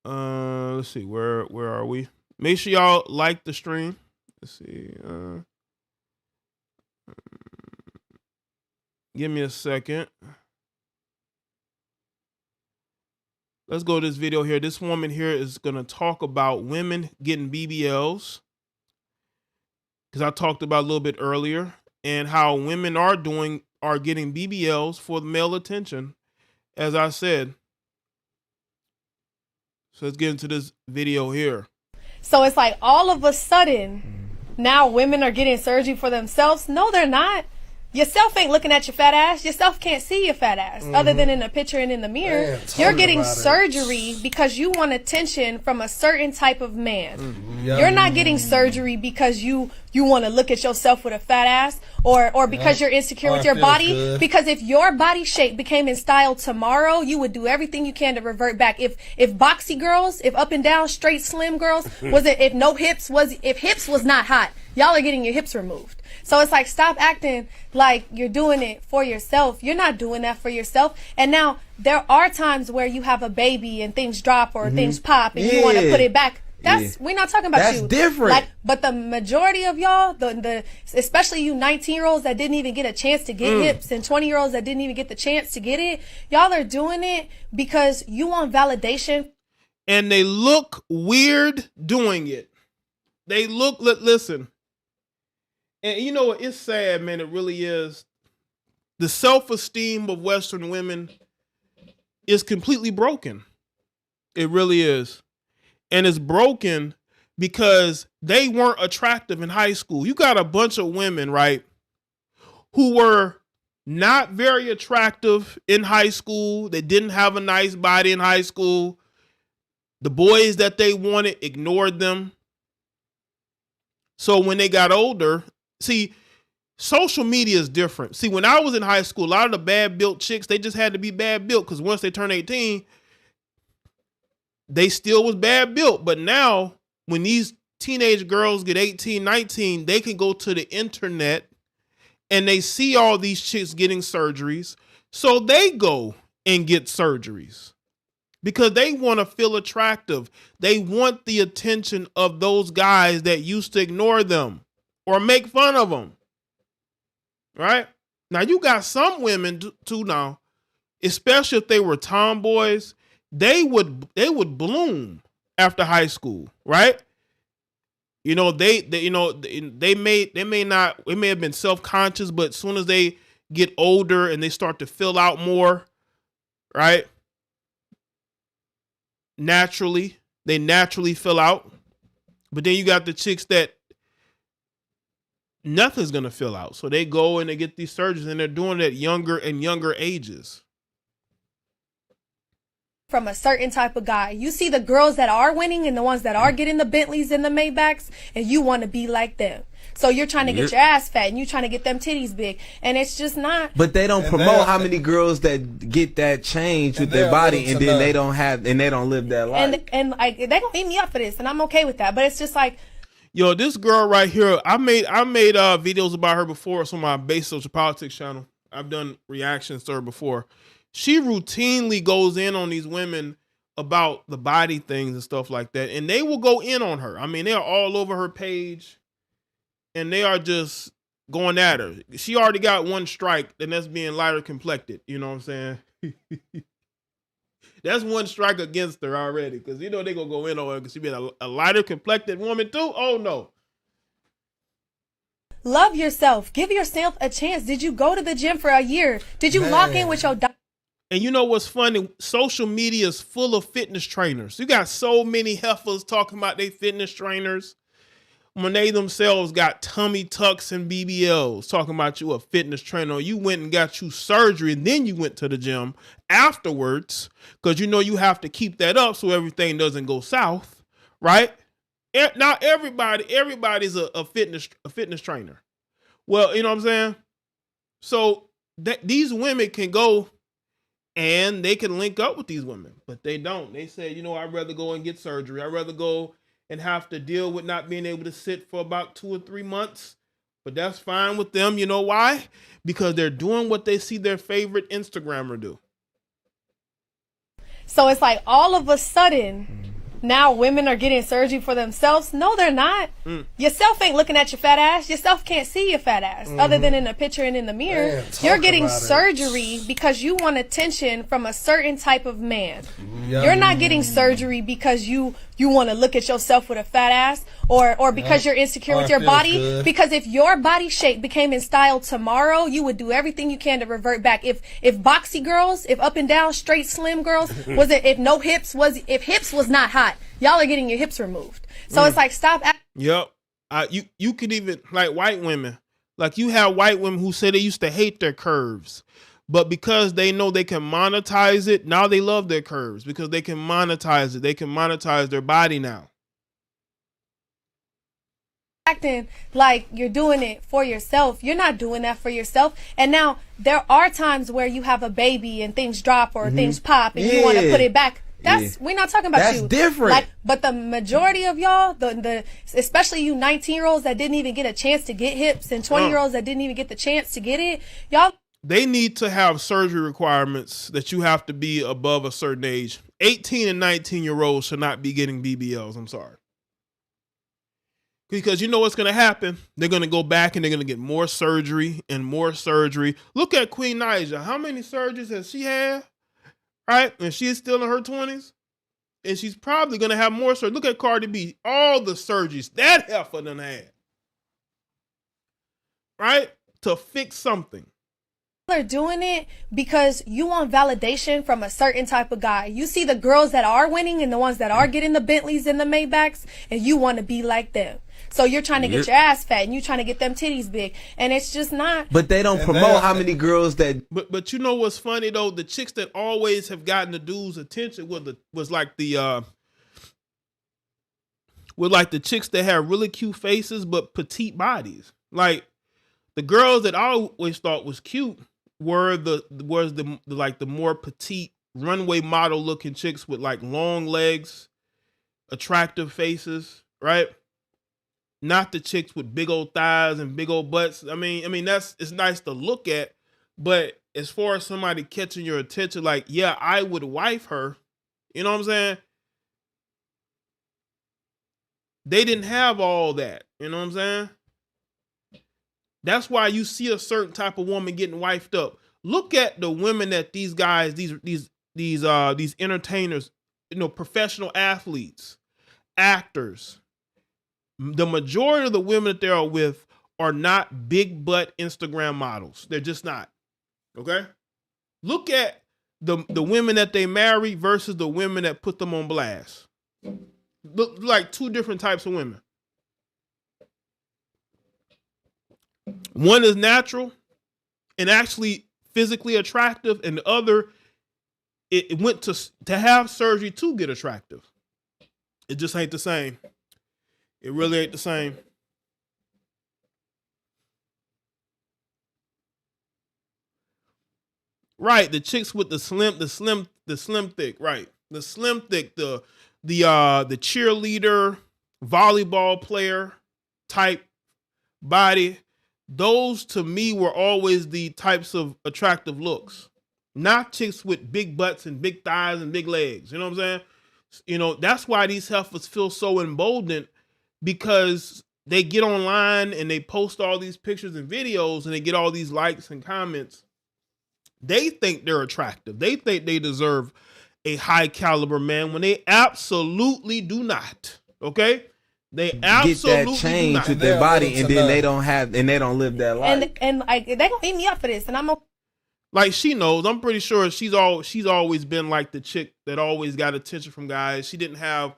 Let's see, where are we? Make sure y'all like the stream. Let's see. Give me a second. Let's go to this video here. This woman here is going to talk about women getting BBLs. Because I talked about a little bit earlier, and how women are getting BBLs for the male attention, as I said. So let's get into this video here. So it's like all of a sudden, now women are getting surgery for themselves. No, they're not. Yourself ain't looking at your fat ass. Yourself can't see your fat ass other than in a picture and in the mirror. You're getting surgery because you want attention from a certain type of man. You're not getting surgery because you want to look at yourself with a fat ass or because you're insecure with your body. Good. Because if your body shape became in style tomorrow, you would do everything you can to revert back. If boxy girls, if up and down straight slim girls, if hips was not hot, y'all are getting your hips removed. So it's like, stop acting like you're doing it for yourself. You're not doing that for yourself. And now there are times where you have a baby and things drop or things pop and you want to put it back. We're not talking about you. That's different. Like, but the majority of y'all, especially you 19-year-olds that didn't even get a chance to get hips and 20-year-olds that didn't even get the chance to get it, y'all are doing it because you want validation. And they look weird doing it. Listen. And you know what? It's sad, man. It really is. The self-esteem of Western women is completely broken. It really is. And it's broken because they weren't attractive in high school. You got a bunch of women, right, who were not very attractive in high school. They didn't have a nice body in high school. The boys that they wanted ignored them. So when they got older, see, social media is different. See, when I was in high school, a lot of the bad built chicks, they just had to be bad built because once they turned 18, they still was bad built. But now when these teenage girls get 18, 19, they can go to the internet and they see all these chicks getting surgeries. So they go and get surgeries because they want to feel attractive. They want the attention of those guys that used to ignore them or make fun of them. Right? Now you got some women too now, especially if they were tomboys, they would bloom after high school, right? You know, they may have been self-conscious, but as soon as they get older and they start to fill out more, right? They naturally fill out. But then you got the chicks that nothing's going to fill out. So they go and they get these surgeries and they're doing it at younger and younger ages. From a certain type of guy. You see the girls that are winning and the ones that are getting the Bentleys and the Maybachs, and you want to be like them. So you're trying to get your ass fat and you're trying to get them titties big, and it's just not. But they don't promote how many girls that get that change with their body and then they don't have and they don't live that life. And like they gonna eat me up for this, and I'm okay with that. But it's just like, yo, this girl right here, I made videos about her before. It's on my Base Social Politics channel. I've done reactions to her before. She routinely goes in on these women about the body things and stuff like that. And they will go in on her. I mean, they're all over her page and they are just going at her. She already got one strike, and that's being lighter complected. You know what I'm saying? That's one strike against her already. Because you know they're going to go in on her because she being a lighter complected woman too. Oh, no. love yourself. Give yourself a chance. Did you go to the gym for a year? Did you lock in with your doctor? And you know what's funny? Social media is full of fitness trainers. You got so many heifers talking about they fitness trainers when they themselves got tummy tucks and BBLs, talking about you a fitness trainer. You went and got you surgery and then you went to the gym afterwards because you know you have to keep that up so everything doesn't go south, right? Now everybody's a fitness trainer. Well, you know what I'm saying? So these women can go and they can link up with these women, but they don't. They say, you know, I'd rather go and get surgery. I'd rather go and have to deal with not being able to sit for about 2 or 3 months. But that's fine with them. You know why? Because they're doing what they see their favorite Instagrammer do. So it's like all of a sudden, now women are getting surgery for themselves. No, they're not. Yourself ain't looking at your fat ass. Yourself can't see your fat ass other than in a picture and in the mirror. You're getting surgery because you want attention from a certain type of man. You're not getting surgery because you want to look at yourself with a fat ass or because you're insecure with your body. Good. Because if your body shape became in style tomorrow, you would do everything you can to revert back. If boxy girls, if up and down straight slim girls, if hips was not hot, y'all are getting your hips removed. So it's like, stop. Yep. You could even, like white women, like you have white women who say they used to hate their curves, but because they know they can monetize it, now they love their curves because they can monetize it. They can monetize their body now. Acting like you're doing it for yourself. You're not doing that for yourself. And now there are times where you have a baby and things drop or things pop and you want to put it back. We're not talking about you. That's different. But the majority of y'all, especially you 19-year-olds that didn't even get a chance to get hips and 20-year-olds that didn't even get the chance to get it, y'all. They need to have surgery requirements that you have to be above a certain age. 18 and 19-year-olds should not be getting BBLs. I'm sorry. Because you know what's going to happen? They're going to go back and they're going to get more surgery and more surgery. Look at Queen Naija. How many surgeries has she had? Right? And she is still in her 20s. And she's probably going to have more surgery. Look at Cardi B. All the surgeries that heifer done had. Right? To fix something. Are doing it because you want validation from a certain type of guy. You see the girls that are winning and the ones that are getting the Bentleys and the Maybachs, and you want to be like them. So you're trying to get your ass fat and you're trying to get them titties big. And it's just not. But they don't promote how many girls that. But you know what's funny though? The chicks that always have gotten the dude's attention was like the chicks that have really cute faces but petite bodies. Like the girls that I always thought was cute were the more petite runway model looking chicks with like long legs, attractive faces, right? Not the chicks with big old thighs and big old butts. I mean it's nice to look at, but as far as somebody catching your attention, like, yeah, I would wife her. You know what I'm saying? They didn't have all that. You know what I'm saying? That's why you see a certain type of woman getting wifed up. Look at the women that these guys, these entertainers, professional athletes, actors. The majority of the women that they are with are not big butt Instagram models. They're just not. Okay? Look at the women that they marry versus the women that put them on blast. Look like two different types of women. One is natural and actually physically attractive, and the other, it went to have surgery to get attractive. It just ain't the same. It really ain't the same. Right, the chicks with the slim thick, right? The slim thick, the cheerleader, volleyball player type body. Those to me were always the types of attractive looks. Not chicks with big butts and big thighs and big legs. You know what I'm saying? That's why these heifers feel so emboldened, because they get online and they post all these pictures and videos and they get all these likes and comments. They think they're attractive. They think they deserve a high caliber man when they absolutely do not. Okay? They absolutely get that change with their body, and then they don't live that life. And like, they gonna eat me up for this, and I'm like, she knows. I'm pretty sure she's always been like the chick that always got attention from guys. She didn't have,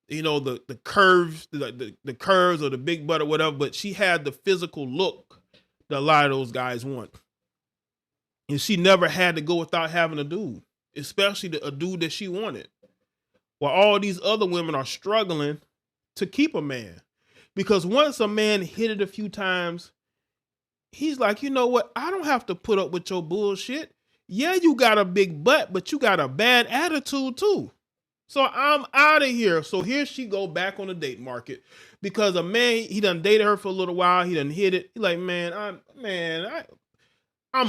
the curves, the curves or the big butt or whatever, but she had the physical look that a lot of those guys want. And she never had to go without having a dude, especially a dude that she wanted. While all these other women are struggling to keep a man. Because once a man hit it a few times, he's like, you know what? I don't have to put up with your bullshit. Yeah, you got a big butt, but you got a bad attitude too. So I'm out of here. So here she go back on the date market, because a man, he done dated her for a little while. He done hit it. He like, I'm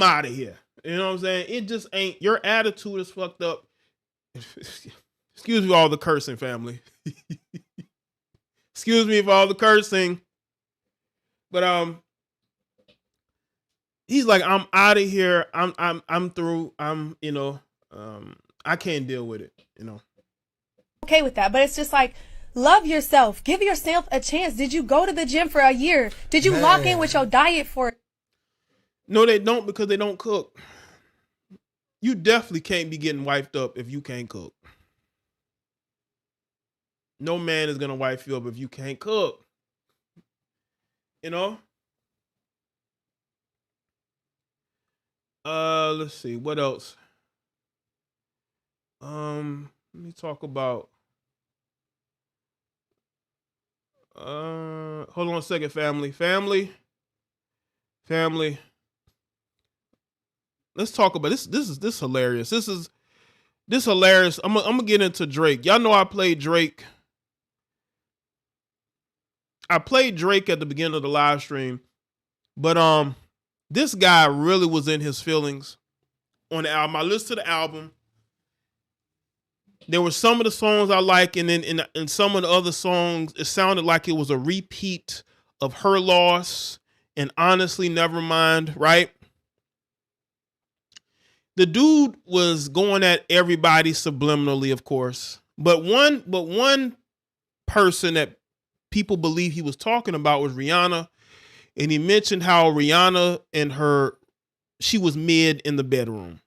out of here. You know what I'm saying? It just ain't, your attitude is fucked up. Excuse me for all the cursing, family. Excuse me for all the cursing. But he's like, I'm out of here. I'm through. I can't deal with it, Okay with that, but it's just like, love yourself. Give yourself a chance. Did you go to the gym for a year? Did you lock in with your diet for? No, they don't, because they don't cook. You definitely can't be getting wifed up if you can't cook. No man is gonna wife you up if you can't cook. Let's see, what else? Let me talk about. Hold on a second, family. Let's talk about this. This is hilarious. This hilarious. I'm gonna get into Drake. Y'all know I played Drake. I played Drake at the beginning of the live stream, but this guy really was in his feelings on the album. I listened to the album. There were some of the songs I like, and then in some of the other songs, it sounded like it was a repeat of Her Loss and Honestly Nevermind, right? The dude was going at everybody subliminally, of course. But one person that people believe he was talking about was Rihanna. And he mentioned how Rihanna and she was mid in the bedroom.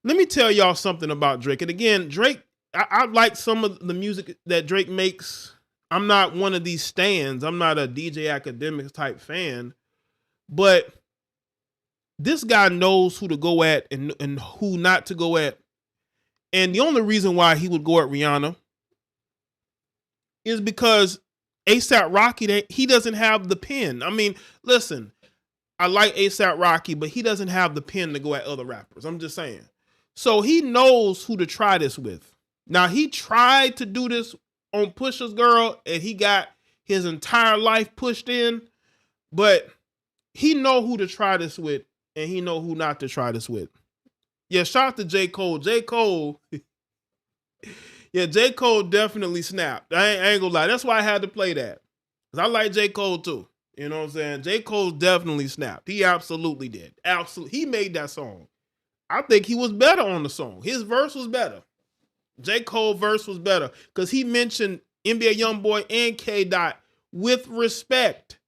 Let me tell y'all something about Drake. And again, Drake, I like some of the music that Drake makes. I'm not one of these stans. I'm not a DJ Academics type fan, but this guy knows who to go at and who not to go at. And the only reason why he would go at Rihanna is because A$AP Rocky, he doesn't have the pen. I mean, listen, I like A$AP Rocky, but he doesn't have the pen to go at other rappers. I'm just saying. So he knows who to try this with. Now, he tried to do this on Pusha's Girl, and he got his entire life pushed in, but he know who to try this with, and he know who not to try this with. Yeah, shout out to J. Cole. J. Cole, yeah, J. Cole definitely snapped. I ain't gonna lie. That's why I had to play that. Because I like J. Cole too. You know what I'm saying? J. Cole definitely snapped. He absolutely did. Absolutely. He made that song. I think he was better on the song. His verse was better. J. Cole verse was better because he mentioned NBA YoungBoy and K. Dot with respect.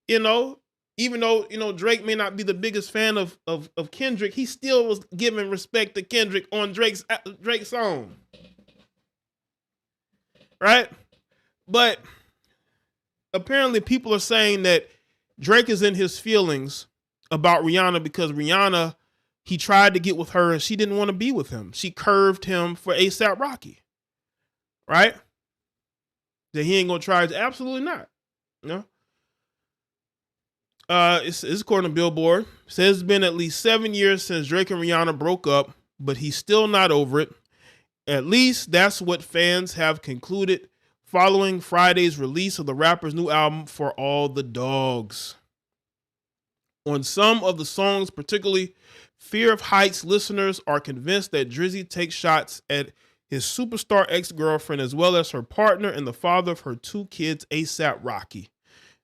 You know, even though, you know, Drake may not be the biggest fan of Kendrick, he still was giving respect to Kendrick on Drake's song. Right? But apparently people are saying that Drake is in his feelings about Rihanna because Rihanna, he tried to get with her and she didn't want to be with him. She curved him for A$AP Rocky. Right? That he ain't going to try it. Absolutely not. No. It's according to Billboard. It says it's been at least 7 years since Drake and Rihanna broke up, but he's still not over it. At least that's what fans have concluded following Friday's release of the rapper's new album, For All the Dogs. On some of the songs, particularly Fear of Heights, listeners are convinced that Drizzy takes shots at his superstar ex-girlfriend as well as her partner and the father of her two kids, A$AP Rocky.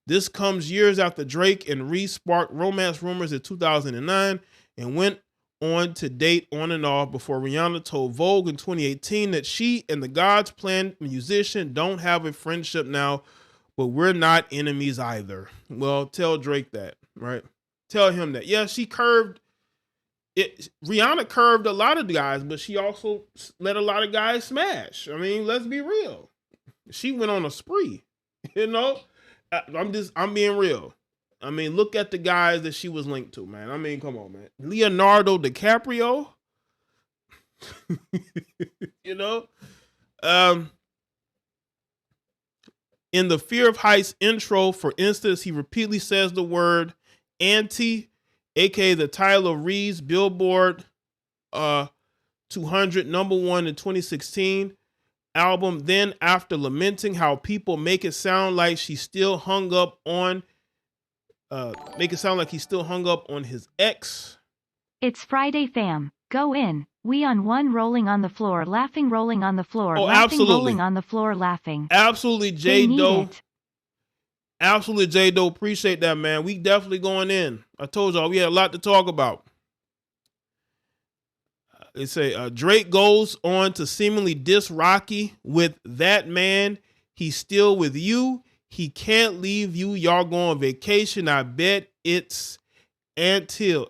This comes years after Drake and Reese sparked romance rumors in 2009 and went on to date on and off before Rihanna told Vogue in 2018 that she and the God's Plan musician don't have a friendship now, but we're not enemies either. Well, tell Drake that, right? Tell him that. Yeah, she curved it. Rihanna curved a lot of guys, but she also let a lot of guys smash. I mean, let's be real. She went on a spree, you know? I'm being real. I mean, look at the guys that she was linked to, man. I mean, come on, man. Leonardo DiCaprio, you know? In the Fear of Heights intro, for instance, he repeatedly says the word anti, aka the title of Reed's Billboard 200 #1 in 2016 album. Then, after lamenting how people make it sound like she still hung up on, make it sound like he still hung up on his ex. It's Friday, fam. Go in. We on one, rolling on the floor, laughing, rolling on the floor, oh, laughing, absolutely. rolling on the floor, laughing. Absolutely, JayeDo. Absolutely, JayeDo. Appreciate that, man. We definitely going in. I told y'all we had a lot to talk about. They say Drake goes on to seemingly diss Rocky with that man. He's still with you. He can't leave you. Y'all go on vacation. I bet it's Antilles.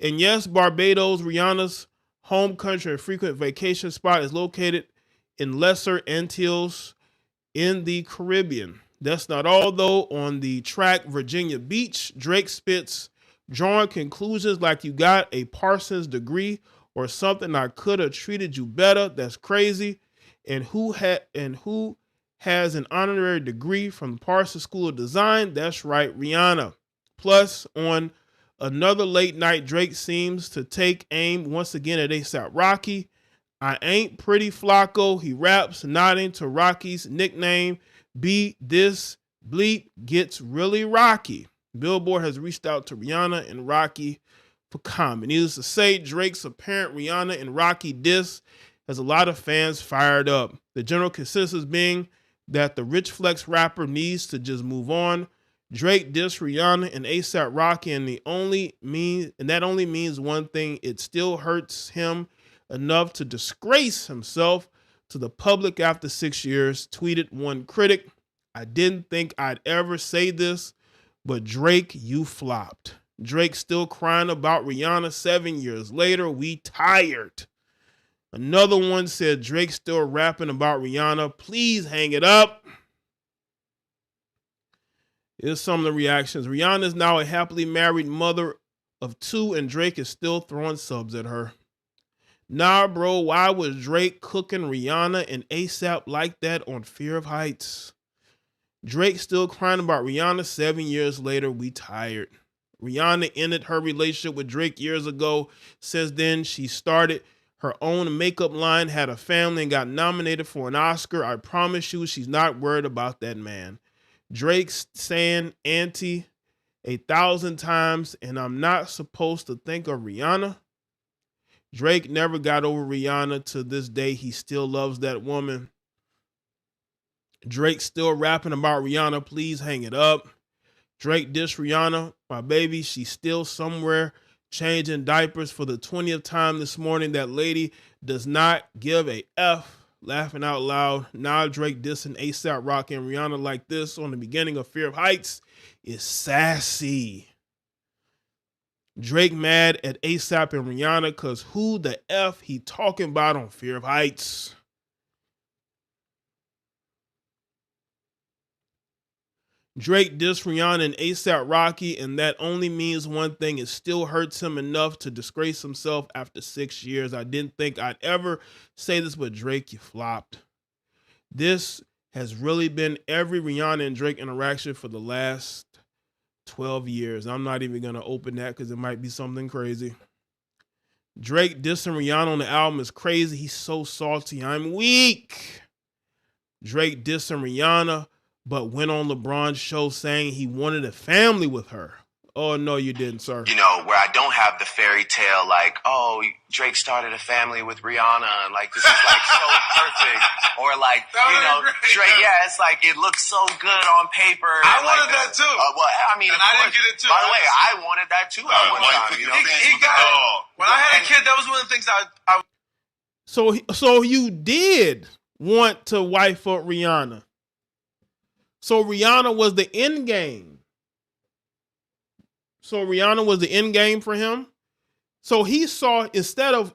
And yes, Barbados, Rihanna's home country and frequent vacation spot, is located in Lesser Antilles in the Caribbean. That's not all, though. On the track Virginia Beach, Drake spits, drawing conclusions like you got a Parsons degree or something. I could have treated you better. That's crazy. And who has an honorary degree from the Parsons School of Design? That's right, Rihanna. Plus, on another late night, Drake seems to take aim once again at A$AP Rocky. I ain't pretty Flacco. He raps, nodding to Rocky's nickname. Beat this bleep gets really rocky. Billboard has reached out to Rihanna and Rocky for comment. Needless to say, Drake's apparent Rihanna and Rocky diss has a lot of fans fired up. The general consensus being that the Rich Flex rapper needs to just move on. Drake dissed Rihanna and A$AP Rocky, and that only means one thing: it still hurts him enough to disgrace himself to the public after 6 years. Tweeted one critic, I didn't think I'd ever say this, but Drake, you flopped. Drake still crying about Rihanna 7 years later. We tired. Another one said Drake still rapping about Rihanna. Please hang it up. Here's some of the reactions. Rihanna is now a happily married mother of 2, and Drake is still throwing subs at her. Nah, bro, why was Drake cooking Rihanna and ASAP like that on Fear of Heights? Drake still crying about Rihanna 7 years later. We tired. Rihanna ended her relationship with Drake years ago. Since then, she started her own makeup line, had a family, and got nominated for an Oscar. I promise you, she's not worried about that man. Drake's saying auntie 1,000 times, and I'm not supposed to think of Rihanna. Drake never got over Rihanna. To this day, he still loves that woman. Drake still rapping about Rihanna. Please hang it up. Drake dissed Rihanna. My baby, she's still somewhere changing diapers for the 20th time this morning. That lady does not give a F. Laughing out loud. Now Drake dissing ASAP Rocky and Rihanna like this on the beginning of Fear of Heights is sassy. Drake mad at ASAP and Rihanna because who the F he talking about on Fear of Heights? Drake dissed Rihanna and ASAP Rocky, and that only means one thing. It still hurts him enough to disgrace himself after 6 years. I didn't think I'd ever say this, but Drake, you flopped. This has really been every Rihanna and Drake interaction for the last 12 years. I'm not even going to open that because it might be something crazy. Drake dissing Rihanna on the album is crazy. He's so salty. I'm weak. Drake dissing Rihanna, but went on LeBron's show saying he wanted a family with her. Oh, no, you didn't, sir. You know, where I don't have the fairy tale like, oh, Drake started a family with Rihanna, and like, this is like so perfect. Or like, you know, Drake, yeah, it's like, it looks so good on paper. I wanted that too. Well, I mean, and I didn't get it too. By the way, I wanted that too at one time. You know? He got it. When I had a kid, that was one of the things I So you did want to wife up Rihanna. So Rihanna was the end game. So Rihanna was the end game for him. So he saw, instead of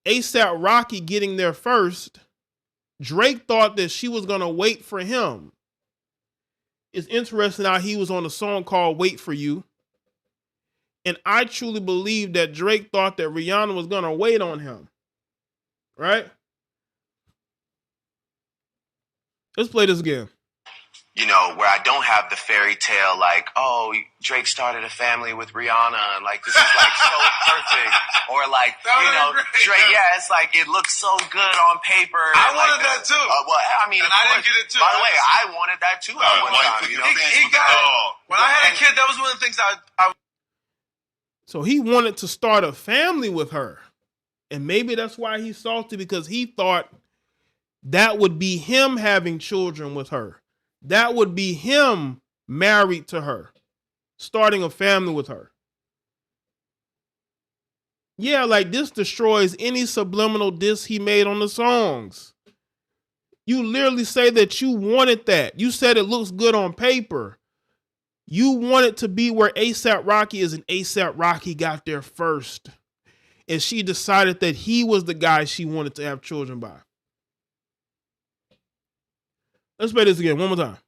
ASAP Rocky getting there first, Drake thought that she was going to wait for him. It's interesting how he was on a song called Wait For You. And I truly believe that Drake thought that Rihanna was going to wait on him. Right? Let's play this again. You know, where I don't have the fairy tale like, oh, Drake started a family with Rihanna, and like, this is like so perfect. Or like, you know, Drake, yeah, it's like, it looks so good on paper. I wanted that too. Well, I mean, and I didn't get it too. By the way, I wanted that too at one time. You know? He got it. When I had a kid, that was one of the things I So he wanted to start a family with her. And maybe that's why he's salty, because he thought that would be him having children with her. That would be him married to her, starting a family with her. Yeah, like this destroys any subliminal diss he made on the songs. You literally say that you wanted that. You said it looks good on paper. You want it to be where ASAP Rocky is, and ASAP Rocky got there first. And she decided that he was the guy she wanted to have children by. Let's play this again one more time.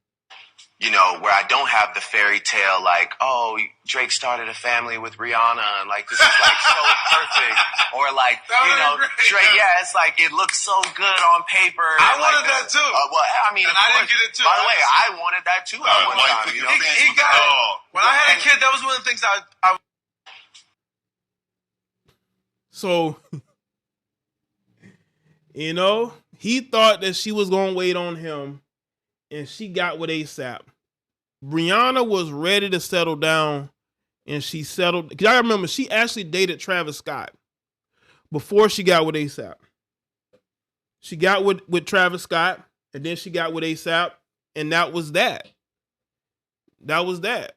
You know, where I don't have the fairy tale like, oh, Drake started a family with Rihanna, and like, this is like so perfect. Or like, you know, Drake, yeah, it's like, it looks so good on paper. I wanted that too. Well, I mean, and I didn't get it too. By the way, I wanted that too at one time. You know? He got it. When I had a kid, that was one of the things I So, you know, he thought that she was going to wait on him, and she got with ASAP. Rihanna was ready to settle down, and she settled. Because I remember she actually dated Travis Scott before she got with ASAP. She got with Travis Scott, and then she got with ASAP, and that was that. That was that.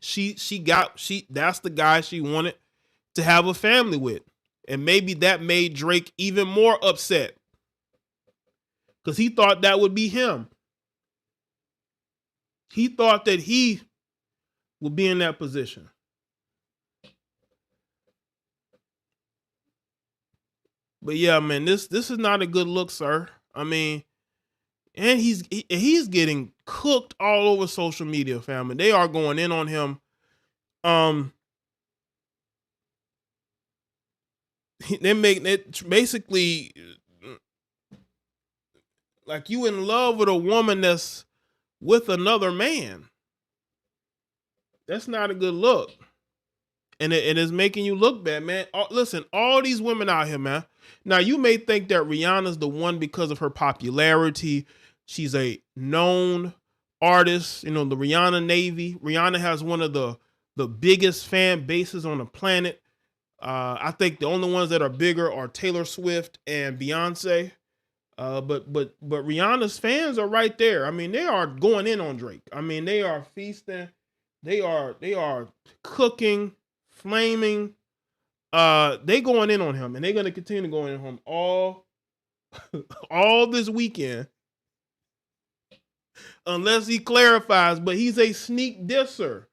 That's the guy she wanted to have a family with. And maybe that made Drake even more upset, because he thought that would be him. He thought that he would be in that position. But yeah, man, this is not a good look, sir. I mean, and he's getting cooked all over social media, family. They are going in on him. They make it basically like you in love with a woman that's with another man. That's not a good look. And it is making you look bad, man. Listen, all these women out here, man. Now, you may think that Rihanna's the one because of her popularity. She's a known artist, you know, the Rihanna Navy. Rihanna has one of the biggest fan bases on the planet. I think the only ones that are bigger are Taylor Swift and Beyonce. But Rihanna's fans are right there. I mean, they are going in on Drake. I mean, they are feasting. They are cooking, flaming. They going in on him, and they're going to continue to go in on him all this weekend, unless he clarifies. But he's a sneak disser.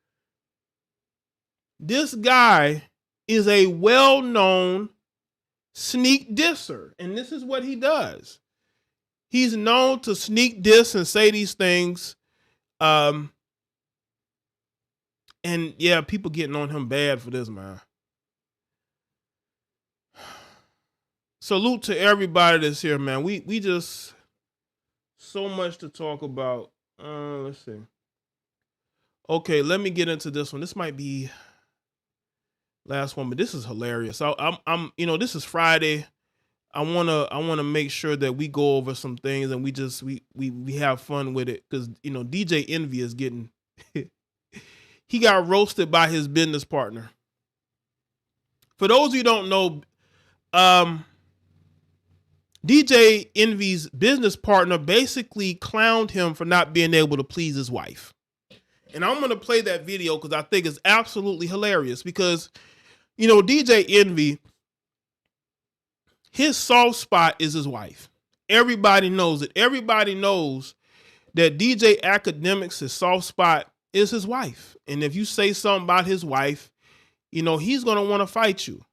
This guy is a well-known sneak disser, and this is what he does. He's known to sneak diss and say these things. And yeah, people getting on him bad for this, man. Salute to everybody that's here, man. We just so much to talk about. Let's see. Okay, let me get into this one. This might be last one, but this is hilarious. I'm you know, this is Friday. I wanna make sure that we go over some things and we have fun with it, because you know DJ Envy is getting he got roasted by his business partner. For those of you who don't know, DJ Envy's business partner basically clowned him for not being able to please his wife. And I'm going to play that video because I think it's absolutely hilarious, because, you know, DJ Envy, his soft spot is his wife. Everybody knows it. Everybody knows that DJ Academics' soft spot is his wife. And if you say something about his wife, you know, he's going to want to fight you.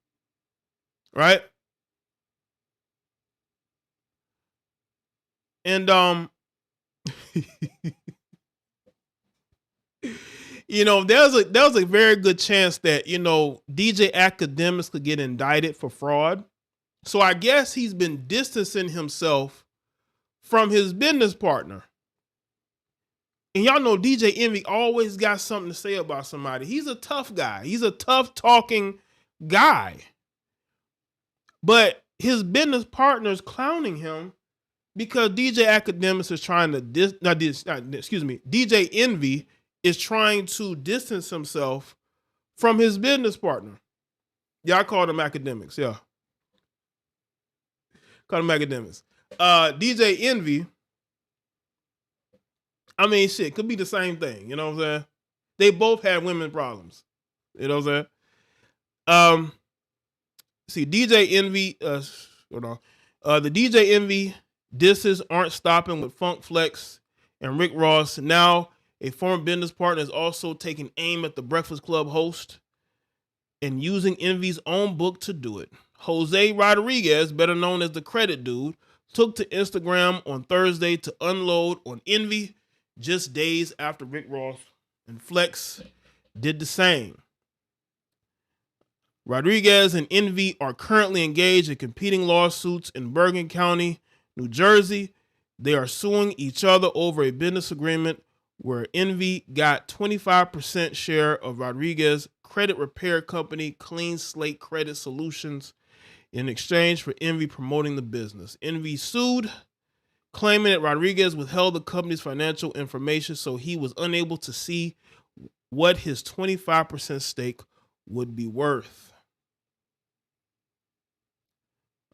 Right? And, you know, there's a very good chance that, you know, DJ Academics could get indicted for fraud. So I guess he's been distancing himself from his business partner. And y'all know DJ Envy always got something to say about somebody. He's a tough guy. He's a tough talking guy. But his business partner is clowning him because DJ Academics is trying to DJ Envy is trying to distance himself from his business partner. Yeah, I called him Academics. Yeah. Called him Academics. DJ Envy, I mean, shit, could be the same thing. You know what I'm saying? They both had women problems. You know what I'm saying? See, DJ Envy, hold on. The DJ Envy disses aren't stopping with Funk Flex and Rick Ross. Now, a former business partner is also taking aim at the Breakfast Club host and using Envy's own book to do it. Jose Rodriguez, better known as the Credit Dude, took to Instagram on Thursday to unload on Envy just days after Rick Ross and Flex did the same. Rodriguez and Envy are currently engaged in competing lawsuits in Bergen County, New Jersey. They are suing each other over a business agreement where Envy got 25% share of Rodriguez's credit repair company, Clean Slate Credit Solutions, in exchange for Envy promoting the business. Envy sued, claiming that Rodriguez withheld the company's financial information, so he was unable to see what his 25% stake would be worth.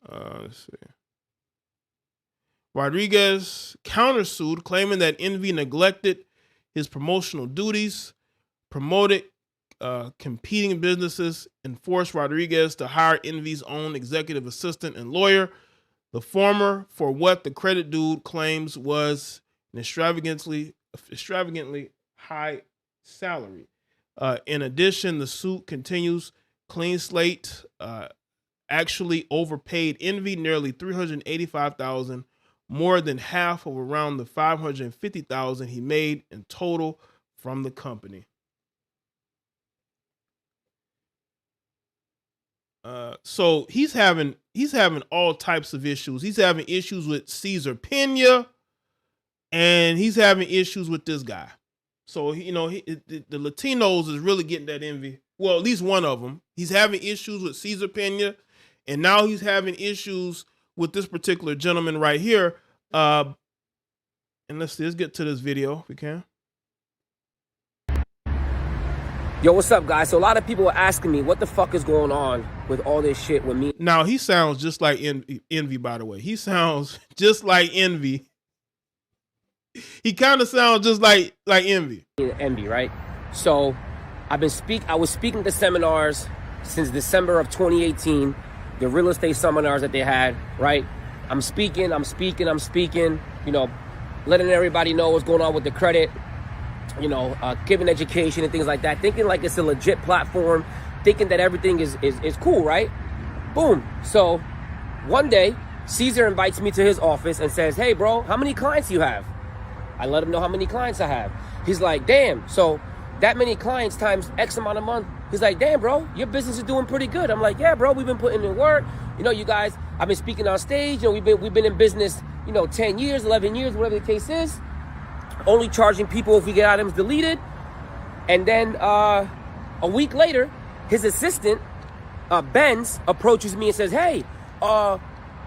Let's see. Rodriguez countersued, claiming that Envy neglected his promotional duties, promoted competing businesses, and forced Rodriguez to hire Envy's own executive assistant and lawyer, the former for what the Credit Dude claims was an extravagantly high salary. In addition, the suit continues. Clean Slate actually overpaid Envy nearly $385,000, more than half of around the $550,000 he made in total from the company. So he's having all types of issues. He's having issues with Cesar Pena, and he's having issues with this guy. So the Latinos is really getting that envy. Well, at least one of them. He's having issues with Cesar Pena, and now he's having issues with this particular gentleman right here. And let's get to this video if we can. Yo, what's up, guys? So a lot of people are asking me, what the fuck is going on with all this shit with me? Now, he sounds just like Envy, by the way. He sounds just like Envy. He kind of sounds just like Envy. Envy, right? So I was speaking to seminars since December of 2018, the real estate seminars that they had, right? I'm speaking, you know, letting everybody know what's going on with the credit, you know, giving education and things like that, thinking like it's a legit platform, thinking that everything is cool, right? Boom. So one day, Cesar invites me to his office and says, hey, bro, how many clients do you have? I let him know how many clients I have. He's like, damn, so that many clients times X amount of month. He's like, damn, bro, your business is doing pretty good. I'm like, yeah, bro, we've been putting in work. You know, you guys, I've been speaking on stage. You know, we've been in business, you know, 10 years, 11 years, whatever the case is. Only charging people if we get items deleted. And then a week later, his assistant, Benz, approaches me and says, hey,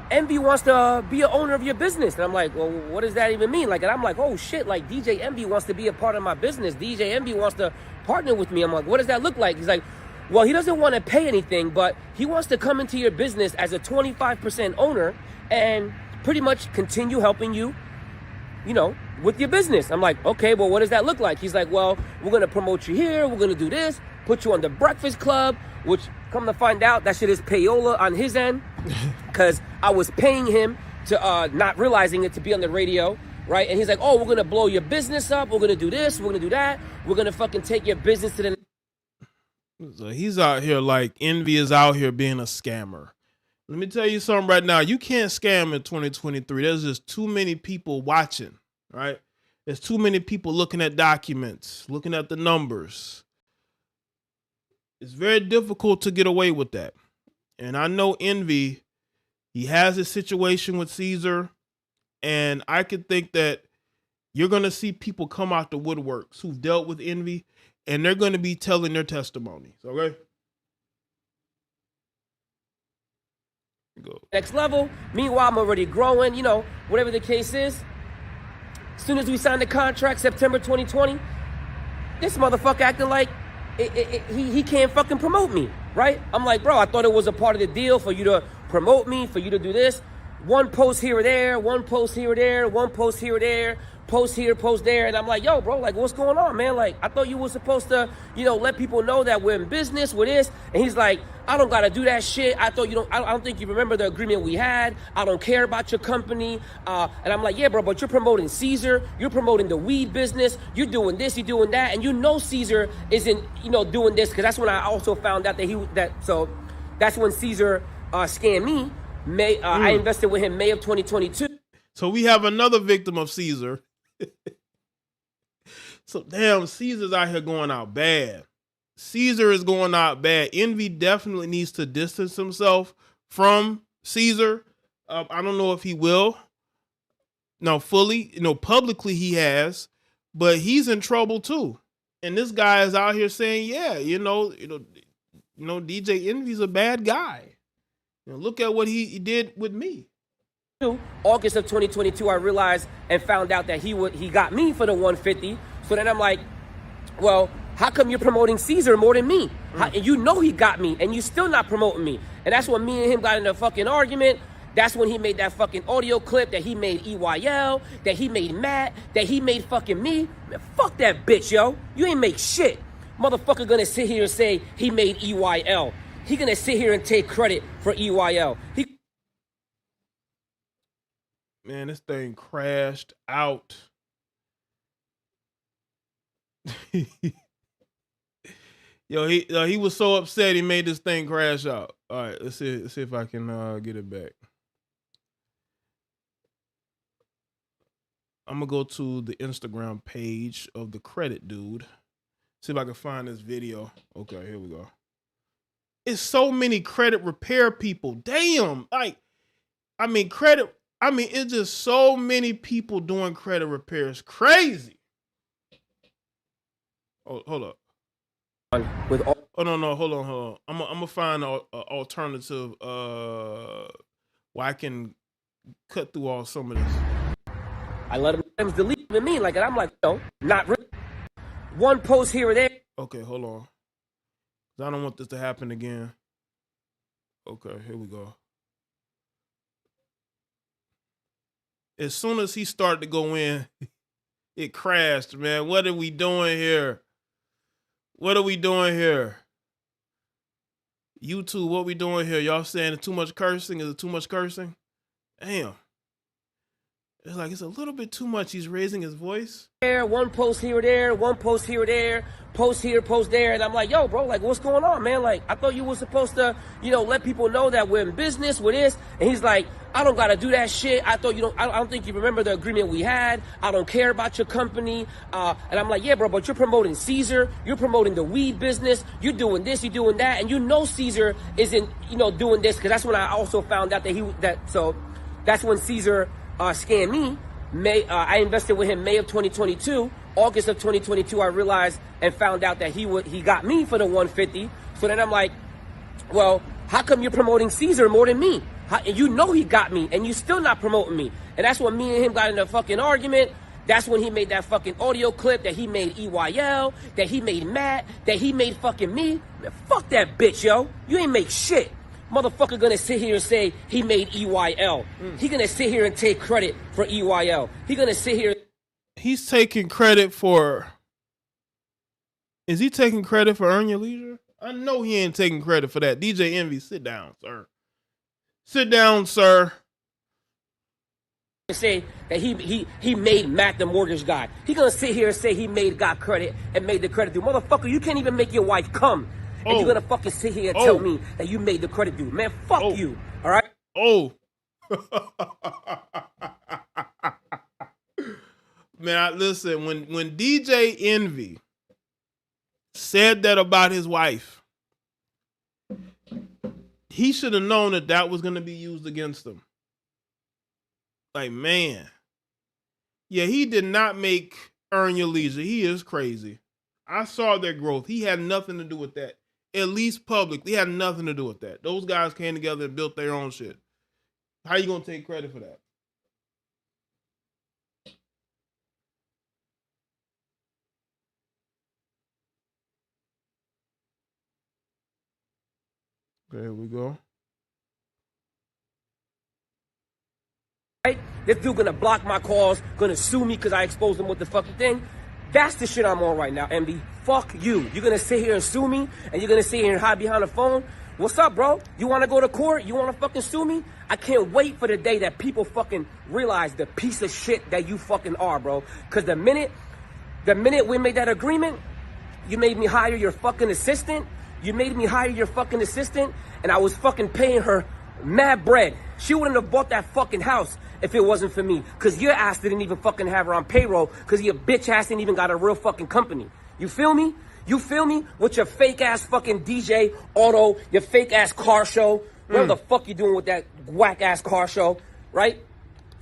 Envy wants to be an owner of your business. And I'm like, well, what does that even mean? Like, and I'm like, oh shit, like DJ Envy wants to be a part of my business. DJ Envy wants to partner with me. I'm like, what does that look like? He's like, well, he doesn't want to pay anything, but he wants to come into your business as a 25% owner and pretty much continue helping you, you know, with your business. I'm like, okay, well, what does that look like? He's like, well, we're going to promote you here. We're going to do this, put you on the Breakfast Club, which come to find out that shit is payola on his end because I was paying him to not realizing it to be on the radio, right? And he's like, oh, we're going to blow your business up. We're going to do this. We're going to do that. We're going to fucking take your business to the... So he's out here like Envy is out here being a scammer. Let me tell you something right now. You can't scam in 2023. There's just too many people watching, right? There's too many people looking at documents, looking at the numbers. It's very difficult to get away with that. And I know Envy, he has a situation with Cesar, and I could think that you're going to see people come out the woodworks who've dealt with Envy, and they're going to be telling their testimonies, okay? Go. Next level. Meanwhile, I'm already growing, you know, whatever the case is. As soon as we signed the contract, September 2020, this motherfucker acting like he can't fucking promote me, right? I'm like, bro, I thought it was a part of the deal for you to promote me, for you to do this. One post here or there, one post here or there, one post here or there, post here, post there. And I'm like, yo, bro, like, what's going on, man? Like, I thought you were supposed to, you know, let people know that we're in business with this. And he's like, I don't got to do that shit. I don't think you remember the agreement we had. I don't care about your company. And I'm like, yeah, bro, but you're promoting Cesar. You're promoting the weed business. You're doing this, you're doing that. And you know Cesar isn't, you know, doing this. Because that's when I also found out that so that's when Cesar scammed me. I invested with him May of 2022. So we have another victim of Cesar. So damn, Cesar's out here going out bad. Cesar is going out bad. Envy definitely needs to distance himself from Cesar. I don't know if he will. No, fully, you know, publicly he has, but he's in trouble too. And this guy is out here saying, yeah, you know, DJ Envy's a bad guy. You know, look at what he did with me. August of 2022, I realized and found out that he got me for the 150. So then I'm like, well, how come you're promoting Cesar more than me? And you know he got me, and you still not promoting me. And that's when me and him got in a fucking argument. That's when he made that fucking audio clip that he made EYL, that he made Matt, that he made fucking me. Man, fuck that bitch, yo. You ain't make shit. Motherfucker gonna sit here and say he made EYL. He gonna sit here and take credit for EYL. Man, this thing crashed out. Yo, he was so upset he made this thing crash out. All right, let's see if I can get it back. I'm gonna go to the Instagram page of the credit dude. See if I can find this video. Okay, here we go. It's so many credit repair people. Damn, it's just so many people doing credit repairs. Crazy. Oh, hold up. No, hold on. I'm gonna find an alternative where I can cut through all some of this. I let him delete me, like, and I'm like, no, not really. One post here or there. Okay, hold on. I don't want this to happen again. Okay, here we go. As soon as he started to go in, it crashed, man. What are we doing here? YouTube, what we doing here? Y'all saying it's too much cursing? Is it too much cursing? Damn. It's like it's a little bit too much. He's raising his voice. One post here or there, one post here or there, post here, post there. And I'm like, yo, bro, like, what's going on, man? Like, I thought you were supposed to, let people know that we're in business with this. And he's like, I don't got to do that shit. I don't think you remember the agreement we had. I don't care about your company. And I'm like, yeah, bro, but you're promoting Caesar. You're promoting the weed business. You're doing this, you're doing that. And Caesar isn't, doing this. Because that's when I also found out so that's when Caesar scammed me. I invested with him May of 2022. August of 2022, I realized and found out that he got me for the 150. So then I'm like, well, how come you're promoting Caesar more than me? And he got me, and you still not promoting me. And that's when me and him got in a fucking argument. That's when he made that fucking audio clip that he made EYL, that he made Matt, that he made fucking me. Man, fuck that bitch, yo. You ain't make shit. Motherfucker gonna sit here and say he made EYL. He gonna sit here and take credit for EYL. He gonna sit here. He's taking credit for. Is he taking credit for Earn Your Leisure? I know he ain't taking credit for that. DJ Envy, sit down, sir. Sit down, sir. Say that he made Matt the mortgage guy. He gonna sit here and say he got credit and made the credit due. Motherfucker, you can't even make your wife come. And you're gonna fucking sit here and tell me that you made the credit due. Man, fuck you. All right? Man, listen, when DJ Envy said that about his wife, he should have known that was gonna be used against him. Like, man. Yeah, he did not make Earn Your Leisure. He is crazy. I saw their growth. He had nothing to do with that. At least publicly, he had nothing to do with that. Those guys came together and built their own shit. How you gonna take credit for that? Okay, here we go. Right? This dude gonna block my calls, gonna sue me because I exposed him with the fucking thing. That's the shit I'm on right now, MB. Fuck you. You're gonna sit here and sue me, and you're gonna sit here and hide behind the phone. What's up, bro? You wanna go to court? You wanna fucking sue me? I can't wait for the day that people fucking realize the piece of shit that you fucking are, bro. Cause the minute we made that agreement, you made me hire your fucking assistant. And I was fucking paying her mad bread. She wouldn't have bought that fucking house if it wasn't for me. Cause your ass didn't even fucking have her on payroll cause your bitch ass didn't even got a real fucking company. You feel me? With your fake ass fucking DJ auto, your fake ass car show. Whatever the fuck you doing with that whack ass car show, right?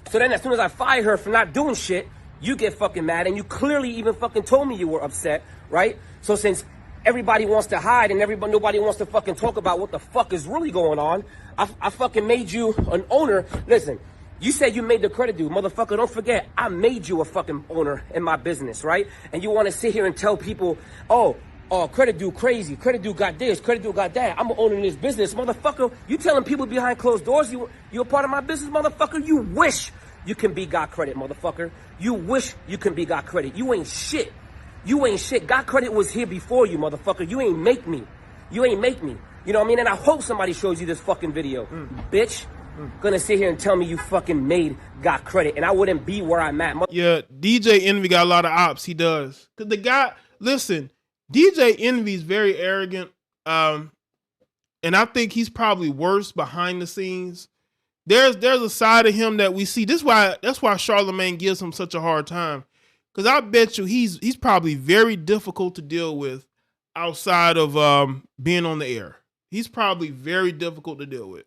So then as soon as I fire her for not doing shit, you get fucking mad and you clearly even fucking told me you were upset, right? So since everybody wants to hide and nobody wants to fucking talk about what the fuck is really going on, I fucking made you an owner. Listen, you said you made the credit due. Motherfucker, don't forget, I made you a fucking owner in my business, right? And you want to sit here and tell people, oh, credit due crazy. Credit due got this. Credit due got that. I'm an owner in this business. Motherfucker, you telling people behind closed doors you a part of my business, motherfucker? You wish you can be got credit, motherfucker. You wish you can be got credit. You ain't shit. God credit was here before you, motherfucker. You ain't make me. You know what I mean? And I hope somebody shows you this fucking video. Bitch. Gonna sit here and tell me you fucking got credit. And I wouldn't be where I'm at. Yeah, DJ Envy got a lot of ops. He does. Cause the guy, listen, DJ Envy's very arrogant. And I think he's probably worse behind the scenes. There's a side of him that we see. That's why Charlamagne gives him such a hard time. Because I bet you he's probably very difficult to deal with outside of being on the air. He's probably very difficult to deal with.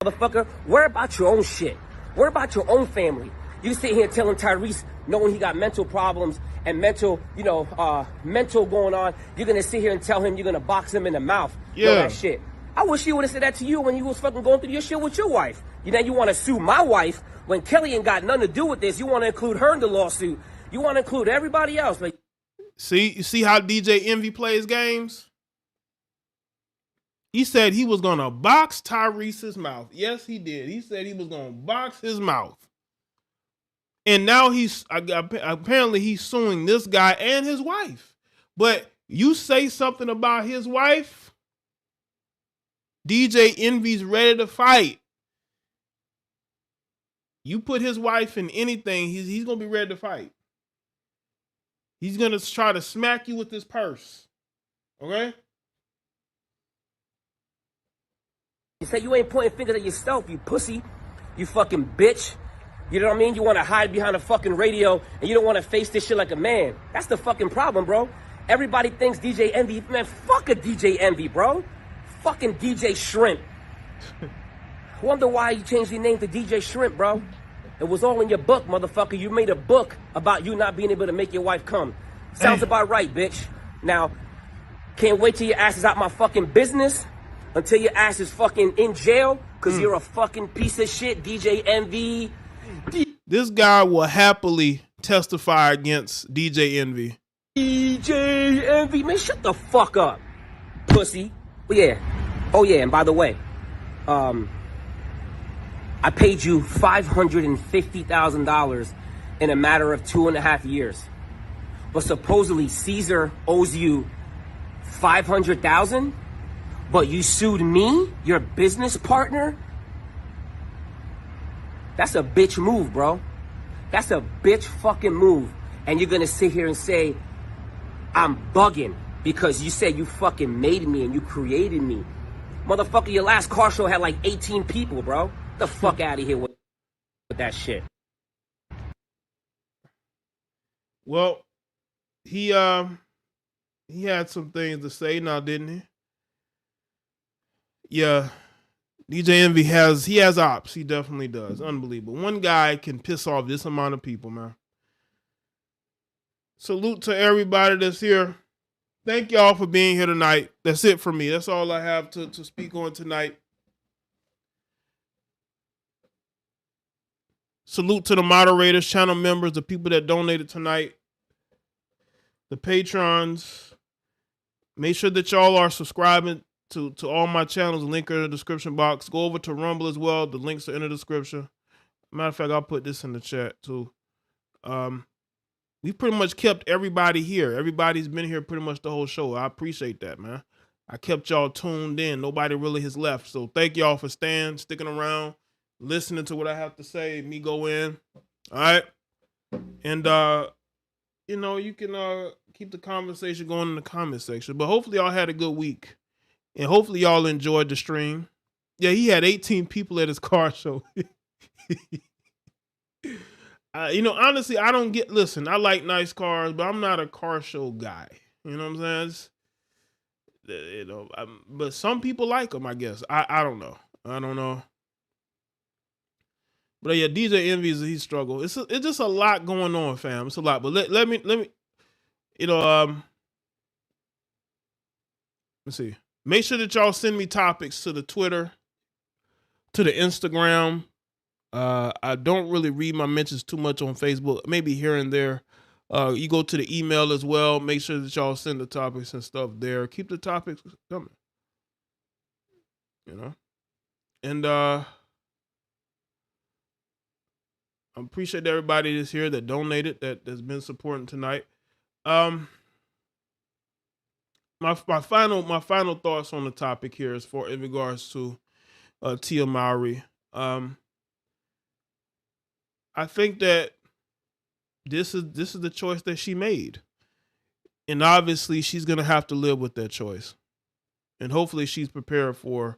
Motherfucker, worry about your own shit. Worry about your own family. You sit here telling Tyrese, knowing he got mental problems and mental going on, you're gonna sit here and tell him you're gonna box him in the mouth. Yeah. Know that shit. I wish you would have said that to you when you was fucking going through your shit with your wife. You want to sue my wife when Kelly ain't got nothing to do with this. You want to include her in the lawsuit. You want to include everybody else. Like, you see how DJ Envy plays games? He said he was going to box Tyrese's mouth. Yes, he did. He said he was going to box his mouth. And now apparently he's suing this guy and his wife. But you say something about his wife, DJ Envy's ready to fight. You put his wife in anything, he's going to be ready to fight. He's going to try to smack you with his purse. Okay? you say you ain't pointing fingers at yourself, you pussy. You fucking bitch. You know what I mean? You want to hide behind a fucking radio and you don't want to face this shit like a man. That's the fucking problem, bro. Everybody thinks DJ Envy. Man, fuck a DJ Envy, bro. Fucking DJ Shrimp. Wonder why you changed your name to DJ Shrimp, bro. It was all in your book, motherfucker. You made a book about you not being able to make your wife come. Sounds about right, bitch. Now, can't wait till your ass is out my fucking business until your ass is fucking in jail because you're a fucking piece of shit, DJ Envy. This guy will happily testify against DJ Envy. DJ Envy, man, shut the fuck up, pussy. Oh yeah, and by the way, I paid you $550,000 in a matter of 2.5 years. But supposedly Caesar owes you $500,000, but you sued me, your business partner? That's a bitch move, bro. That's a bitch fucking move. And you're gonna sit here and say, I'm bugging because you said you fucking made me and you created me. Motherfucker, your last car show had like 18 people, bro. Get the fuck out of here with that shit. Well, he had some things to say now, didn't he? Yeah. DJ Envy has ops. He definitely does. Unbelievable. One guy can piss off this amount of people, man. Salute to everybody that's here. Thank y'all for being here tonight. That's it for me. That's all I have to speak on tonight. Salute to the moderators, channel members, the people that donated tonight, the patrons. Make sure that y'all are subscribing to all my channels. Link in the description box. Go over to Rumble as well. The links are in the description. Matter of fact, I'll put this in the chat too. We pretty much kept everybody here. Everybody's been here pretty much the whole show. I appreciate that, man. I kept y'all tuned in. Nobody really has left. So thank y'all for sticking around, listening to what I have to say, me go in. All right. And, you can keep the conversation going in the comment section. But hopefully y'all had a good week. And hopefully y'all enjoyed the stream. Yeah, he had 18 people at his car show. Honestly, I don't listen, I like nice cars, but I'm not a car show guy. You know what I'm saying? But some people like them, I guess. I don't know. But yeah, DJ Envy, he struggled. It's just a lot going on, fam. It's a lot. But let me, let's see. Make sure that y'all send me topics to the Twitter, to the Instagram. I don't really read my mentions too much on Facebook, maybe here and there. You go to the email as well. Make sure that y'all send the topics and stuff there. Keep the topics coming. And I appreciate everybody that's here that donated, that's been supporting tonight. My final thoughts on the topic here is in regards to Tia Mowry. I think that this is the choice that she made. And obviously she's going to have to live with that choice. And hopefully she's prepared for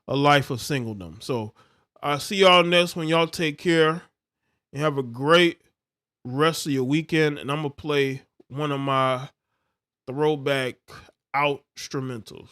a life of singledom. So I'll see y'all next one. Y'all take care and have a great rest of your weekend. And I'm going to play one of my throwback out instrumentals.